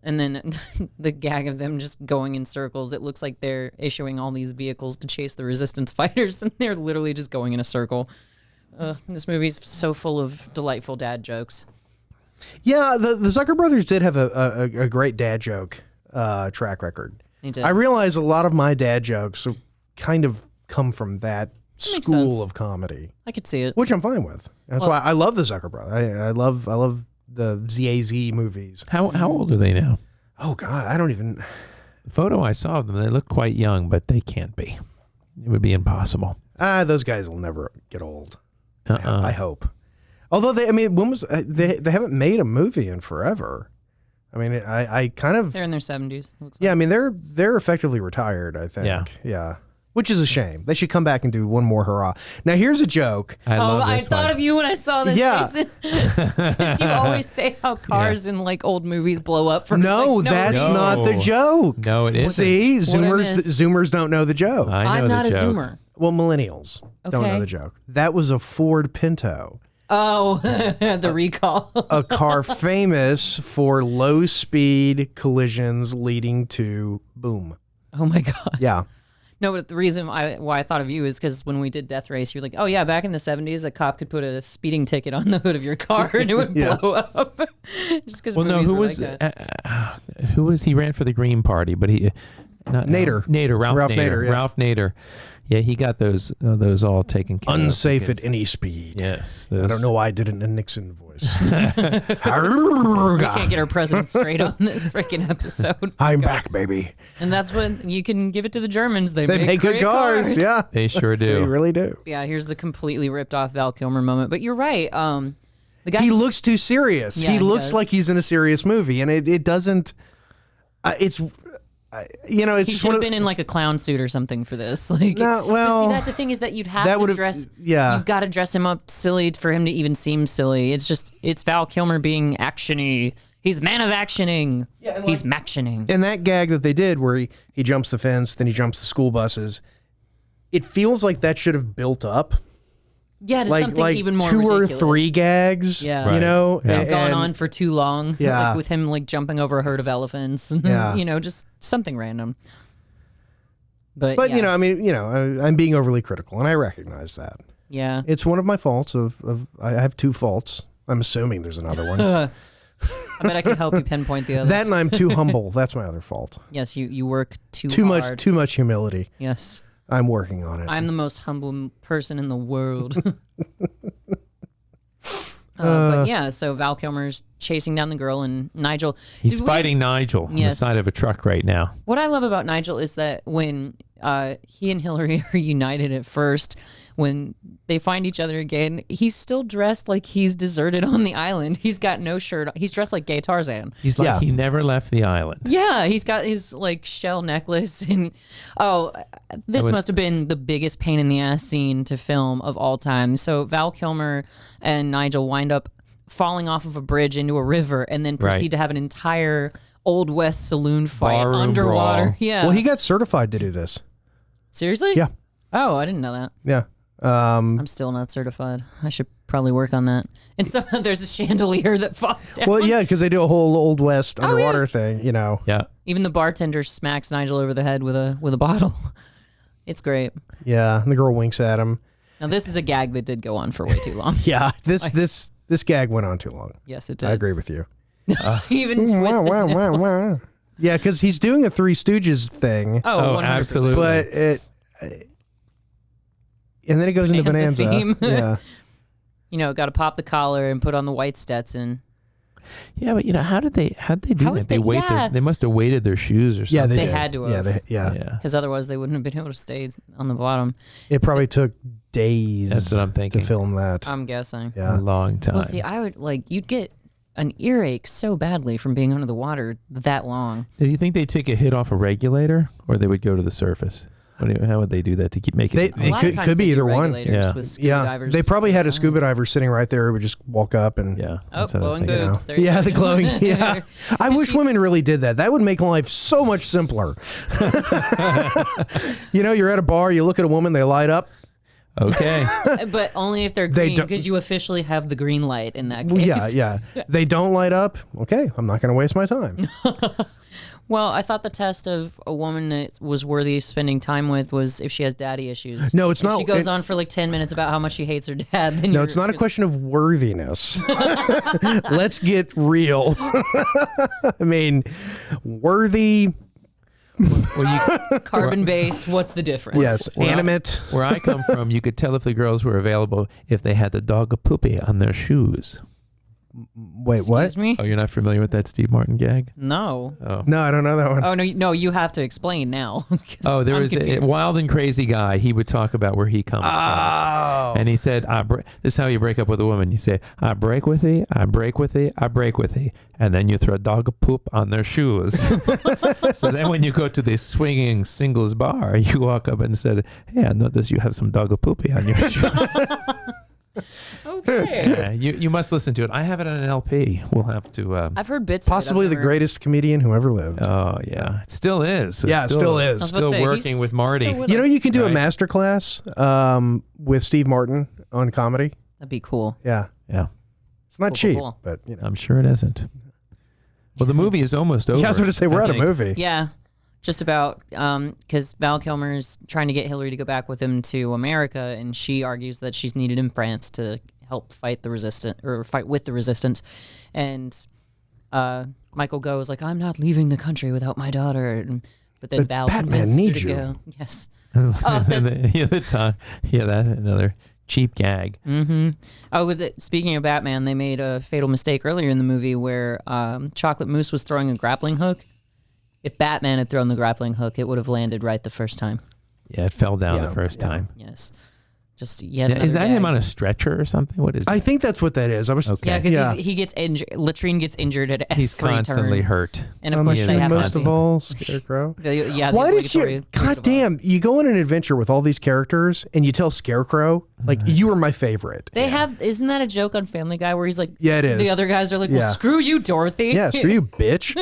And then the gag of them just going in circles. It looks like they're issuing all these vehicles to chase the resistance fighters, and they're literally just going in a circle. This movie's so full of delightful dad jokes. Yeah, the Zucker brothers did have a great dad joke track record. They did. I realize a lot of my dad jokes kind of come from that makes school sense. of comedy, I could see it. which I'm fine with. That's why I love the Zucker brothers. I love the ZAZ movies. How old are they now? Oh God, I don't even. The photo I saw of them, they look quite young, but they can't be. It would be impossible. Those guys will never get old. I hope. Although when was they haven't made a movie in forever. I mean, I kind of. They're in their 70s. Yeah, I mean they're effectively retired. I think. Yeah. Which is a shame. They should come back and do one more hurrah. Now here's a joke. I love I this thought one. of you when I saw this, Yeah. Jason. 'Cause you always say how cars in like old movies blow up for No, like, no that's reason. not the joke. No, it isn't. See, What I missed? Zoomers don't know the joke. I know I'm not the a joke. Zoomer. Well, millennials don't know Okay. the joke. That was a Ford Pinto, Oh, the recall. a car famous for low-speed collisions leading to boom. Oh my God. Yeah. No, but the reason why I thought of you is because when we did Death Race, you're like, oh yeah, back in the 70s, a cop could put a speeding ticket on the hood of your car and it would Yeah. blow up. Just because Well, no, movies who were was like that. who was he ran for the Green Party, but he not Nader. Ralph Nader. Nader, yeah. Ralph Nader. Yeah, he got those all taken care of. Unsafe at because- any speed. Yes, I don't know why I did it in a Nixon voice. We can't get our president straight on this freaking episode. I'm God. back, baby. And that's when you can give it to the Germans. They They make good great cars. Yeah, They sure they do. really do. Yeah, here's the completely ripped off Val Kilmer moment. But you're right. The guy He looks too serious. Yeah, he he looks does. like he's in a serious movie, and it doesn't. It's it's he just should one have of been in like a clown suit or something for this. Like, No, but well, see, that's the thing is that you'd have that to would've- dress. yeah. you've got to dress him up silly for him to even seem silly. It's Val Kilmer being actiony. He's man of actioning. Yeah, he's mactioning. And that gag that they did where he jumps the fence, then he jumps the school buses. It feels like that should have built up, Yeah, to something like even more 2 or ridiculous. 3 gags. Yeah. you Right. know, Yeah. Gone on for too long. Yeah. Like with him like jumping over a herd of elephants. And Yeah. just something random. But But yeah. I'm being overly critical, and I recognize that. Yeah. It's one of my faults. I have 2 faults. I'm assuming there's another one. I bet I can help you pinpoint the others. That and I'm too humble. That's my other fault. Yes, you work too hard. Too much humility. Yes. I'm working on it. I'm the most humble person in the world. But yeah, so Val Kilmer's chasing down the girl, and Nigel. He's Did we- fighting Nigel on the Yes. side of a truck right now. What I love about Nigel is that when he and Hillary are united at first. When they find each other again, he's still dressed like he's deserted on the island. He's got no shirt. He's dressed like gay Tarzan. He's like he never left the island. Yeah, he's got his like shell necklace, and this must have been the biggest pain in the ass scene to film of all time. So Val Kilmer and Nigel wind up falling off of a bridge into a river, and then proceed to have an entire Old West saloon fight Barroom underwater. brawl. Yeah. Well, he got certified to do this. Seriously? Yeah. Oh, I didn't know that. Yeah. I'm still not certified. I should probably work on that. And so there's a chandelier that falls down. Well, yeah, because they do a whole Old West underwater thing, you know. Yeah. Even the bartender smacks Nigel over the head with a bottle. It's great. Yeah, and the girl winks at him. Now this is a gag that did go on for way too long. Yeah, this gag went on too long. Yes, it did. I agree with you. He even twists his nipples. Yeah, because he's doing a Three Stooges thing. Oh, 100%. absolutely. But and then it goes into Bonanza Bonanza. theme. Yeah. You know, got to pop the collar and put on the white Stetson. Yeah, but how'd they do How that? would They they- weight yeah. they must have weighted their shoes or something. Yeah, They did. had to have. Yeah, Yeah. Because otherwise they wouldn't have been able to stay on the bottom. It probably took days That's what I'm thinking. to film that. I'm guessing. A Yeah. long time. Well, see, I would you'd get an earache so badly from being under the water that long. Do you think they take a hit off a regulator, or they would go to the surface? How would they do that to keep making it? A lot of It times could be they do either one. regulators Yeah. with scuba Yeah, divers they probably to had the a scuba side. diver sitting right there who would just walk up and Yeah. Oh, that's what I was glowing thinking. boobs. There you yeah, go. the glowing. Yeah, I wish women really did that. That would make life so much simpler. You know, you're at a bar, you look at a woman, they light up. Okay. But only if they're They green, don't- because you officially have the green light in that case. Yeah. They don't light up. Okay, I'm not going to waste my time. Well, I thought the test of a woman that was worthy of spending time with was if she has daddy issues. No, it's If not- She goes it- on for like 10 minutes about how much she hates her dad. Then No, it's not a question of worthiness. Let's get real. I mean, worthy. Well, Carbon-based, what's the difference? Yes, Well, animate. where I come from, you could tell if the girls were available if they had the dog poopy on their shoes. Wait, what? Excuse me? Oh, you're not familiar with that Steve Martin gag? No. Oh. No, I don't know that one. Oh, no, you have to explain now. 'Cause Oh, there I'm was a confused. wild and crazy guy. He would talk about where he comes Oh. from. And he said, this is how you break up with a woman. You say, I break with thee, I break with thee, I break with thee. And then you throw dog poop on their shoes. So then when you go to the swinging singles bar, you walk up and said, hey, I noticed you have some dog poopy on your shoes. Okay. Yeah, you must listen to it. I have it on an LP. We'll have to... I've heard bits of it. I've Possibly the never- greatest comedian who ever lived. Oh, yeah. It still is. Yeah, it still is. I was about to Still say, working he's with Marty. still with You know, us. you can do a Right. master class with Steve Martin on comedy. That'd be cool. Yeah. Yeah, It's not Cool, cheap, cool. but, you know. I'm sure it isn't. Well, the movie is almost over. Yeah, I was going to say, we're I at a think. movie. Yeah. Just about, because Val Kilmer's trying to get Hillary to go back with him to America, and she argues that she's needed in France to help fight the resistance, or fight with the resistance. And Michael Goh is like, I'm not leaving the country without my daughter. But then But Val Batman convinces her needs to you. go. Yes. Oh, that's, That's another cheap gag. oh, speaking of Batman, they made a fatal mistake earlier in the movie where Chocolate Moose was throwing a grappling hook. If Batman had thrown the grappling hook, it would have landed right the first time. Yeah, it fell down Yeah, the first yeah. time. Yes. Just yet Yeah, is that another him gag. on a stretcher or something? What is I that? think that's what that is. I was Okay. Yeah, because Yeah. he gets injured. Latrine gets injured at every He's constantly turn. hurt. And of course, he they is have most to of all, Scarecrow. Yeah, Why did you? obligatory God damn! You go on an adventure with all these characters, and you tell Scarecrow like you were my favorite. They have. Isn't that a joke on Family Guy where he's like, Yeah, it is. The other guys are like, well, Yeah. screw you, Dorothy. Yeah, screw you, bitch.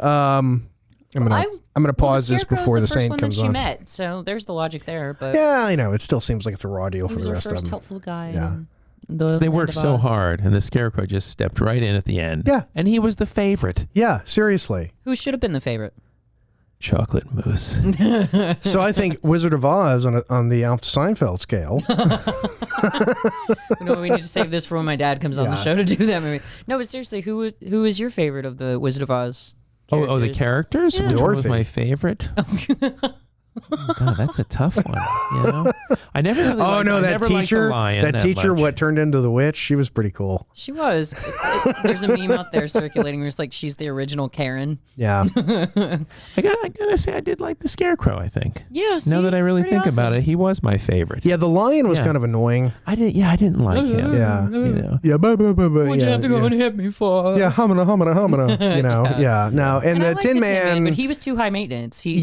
I'm gonna pause this before the saint comes one on. that she met, so there's the logic there. But Yeah, I know. It still seems like it's a raw deal he for was the our rest of first them. helpful guy. Yeah. in the They Land worked of so Oz. hard, and the Scarecrow just stepped right in at the end. Yeah. And he was the favorite. Yeah, seriously. Who should have been the favorite? Chocolate Moose. So I think Wizard of Oz on the Alf Seinfeld scale. We need to save this for when my dad comes on the Yeah. show to do that movie. No, but seriously, who is your favorite of the Wizard of Oz? Oh, the characters? Yeah. Which one was Dorothy. my favorite? God, that's a tough one. You know, I never really. Oh no, that teacher, that teacher, much. what turned into the witch? She was pretty cool. She was. There's a meme out there circulating where it's like she's the original Karen. Yeah. I gotta say, I did like the Scarecrow. I think. Yeah. See, now that I really think awesome. about it, he was my favorite. Yeah, the lion was kind of annoying. I didn't like him. Yeah. You know. Yeah. What'd you have to go and hit me for? Yeah, humana. You know. Yeah. No, and the I like Tin the Man. but he was too high maintenance. He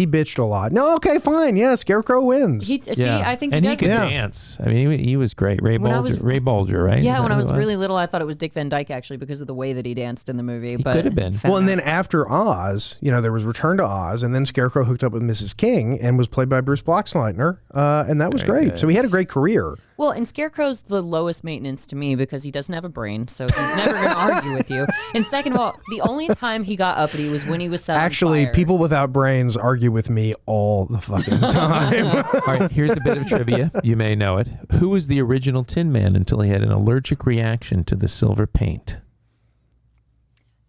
bitched a lot. No, okay, fine. Yeah, Scarecrow wins. See, I think and he he does. could Yeah. dance. I mean, he was great. Ray Bolger, right? Yeah, Is when that I who was it really little, I thought it was Dick Van Dyke actually because of the way that he danced in the movie. He but could have been. Well, and then after Oz, there was Return to Oz, and then Scarecrow hooked up with Mrs. King and was played by Bruce Boxleitner, and that was Very great. good. So he had a great career. Well, and Scarecrow's the lowest maintenance to me because he doesn't have a brain, so he's never going to argue with you. And second of all, the only time he got uppity was when he was set Actually, on fire. people without brains argue with me all the fucking time. All right, here's a bit of trivia. You may know it. Who was the original Tin Man until he had an allergic reaction to the silver paint?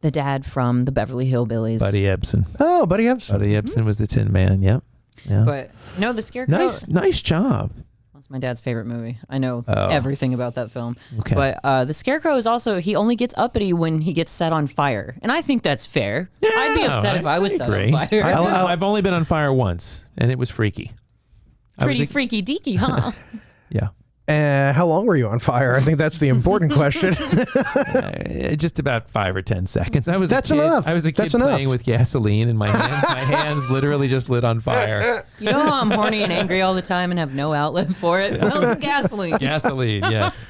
The dad from the Beverly Hillbillies. Buddy Ebsen. Oh, Buddy Ebsen. Buddy Ebsen was the Tin Man. Yep. Yeah. But no, the Scarecrow. Nice job. That's my dad's favorite movie. I know Oh. everything about that film. Okay. But the Scarecrow is also, he only gets uppity when he gets set on fire. And I think that's fair. I'd be upset if I was set on fire. I've only been on fire once, and it was freaky. Pretty freaky deaky, huh? Yeah. How long were you on fire? I think that's the important question. Just about 5 or 10 seconds. That's a kid. enough. I was a kid That's playing enough. with gasoline, and my hands literally just lit on fire. You know how I'm horny and angry all the time and have no outlet for it? Well, gasoline. Gasoline, yes.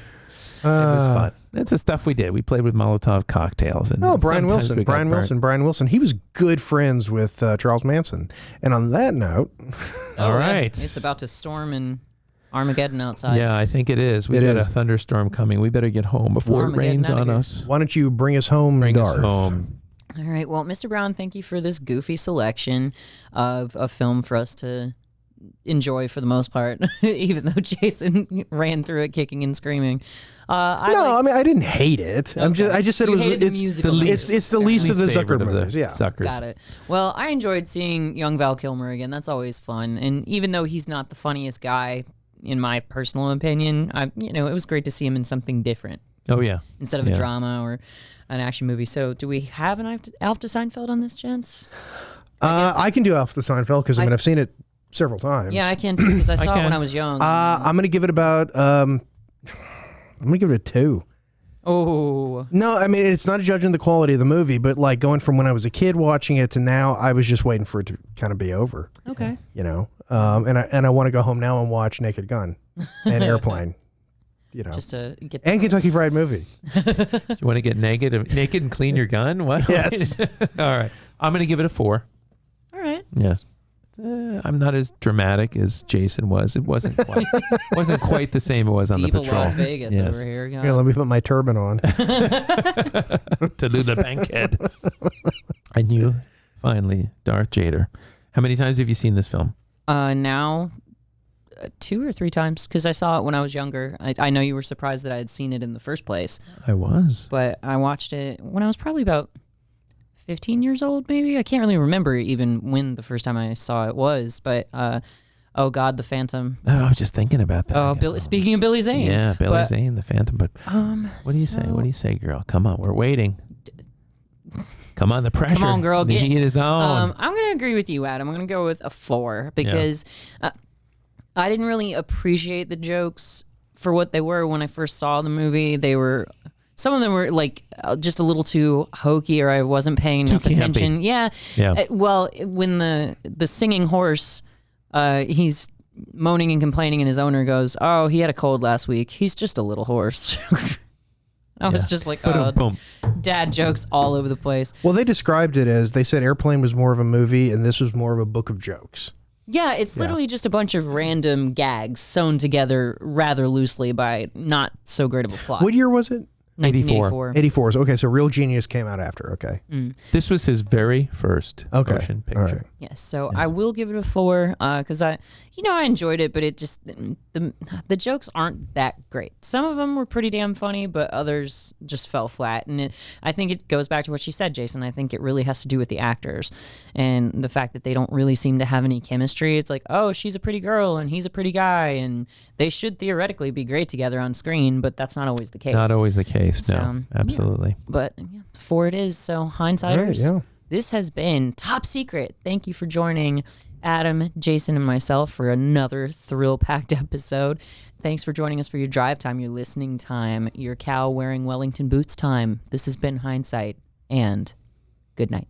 It was fun. That's the stuff we did. We played with Molotov cocktails. And Brian sometimes Wilson. we got burnt. Brian Wilson. He was good friends with Charles Manson. And on that note, All yeah. right. It's about to storm and Armageddon outside. Yeah, I think it is. We've got a thunderstorm coming. We better get home before it Armageddon rains outta on here. us. why don't you bring us home, Bring Darth? us home. All right. Well, Mr. Brown, thank you for this goofy selection of a film for us to enjoy for the most part, even though Jason ran through it kicking and screaming. I didn't hate it. I just said You it was hated the it's musical. the least- it's the least of the favorite Zucker movies. Yeah. Suckers. Got it. Well, I enjoyed seeing young Val Kilmer again. That's always fun. And even though he's not the funniest guy, in my personal opinion, it was great to see him in something different Oh, yeah. instead of a drama or an action movie. So, do we have an Alf to Seinfeld on this, gents? I can do Alf the Seinfeld because I've seen it several times. Yeah, I can too because I saw it can. when I was young. I'm gonna give it about I'm gonna give it a 2. Oh, No, I mean it's not judging the quality of the movie, but like going from when I was a kid watching it to now, I was just waiting for it to kind of be over. okay. And I want to go home now and watch Naked Gun and Airplane. Just to get And this. Kentucky Fried Movie. You want to get naked and clean your gun? What? Yes. All right. I'm going to give it a 4. All right. Yes. I'm not as dramatic as Jason was. It wasn't quite the same it was on Diva the patrol. Las Vegas Yes. over here. Here, let me put my turban on. Tallulah Bankhead. And you, finally, Darth Jader. How many times have you seen this film? Now 2 or 3 times because I saw it when I was younger. I know you were surprised that I had seen it in the first place, I was. but I watched it when I was probably about 15 years old, maybe. I can't really remember even when the first time I saw it was, but oh God, The Phantom. I was just thinking about that. Oh, again. speaking of Billy Zane. Yeah, Billy But, Zane, The Phantom. But what do you say? What do you say, girl? Come on, we're waiting. Come on, the pressure. Come on, girl. The heat is on. I'm going to agree with you, Adam. I'm going to go with a 4 because I didn't really appreciate the jokes for what they were when I first saw the movie. Some of them were like just a little too hokey, or I wasn't paying enough attention. Yeah. Well, when the singing horse, he's moaning and complaining, and his owner goes, "Oh, he had a cold last week. He's just a little horse." I was just like, Boom. dad jokes all over the place. Well, they described it as, they said Airplane was more of a movie and this was more of a book of jokes. Yeah, it's literally just a bunch of random gags sewn together rather loosely by not so great of a plot. What year was it? 1984. 84. Okay, so Real Genius came out after. Okay. This was his very first motion picture. All right. Yes, so I will give it a 4 because I enjoyed it, but it just the jokes aren't that great. Some of them were pretty damn funny, but others just fell flat. And I think it goes back to what she said, Jason. I think it really has to do with the actors and the fact that they don't really seem to have any chemistry. It's like, oh, she's a pretty girl and he's a pretty guy, and they should theoretically be great together on screen, but that's not always the case. Not always the case. No, So, absolutely. yeah. But 4 it is. So Hindsighters. Right, yeah. This has been Top Secret. Thank you for joining Adam, Jason, and myself for another thrill-packed episode. Thanks for joining us for your drive time, your listening time, your cow wearing Wellington boots time. This has been Hindsight, and good night.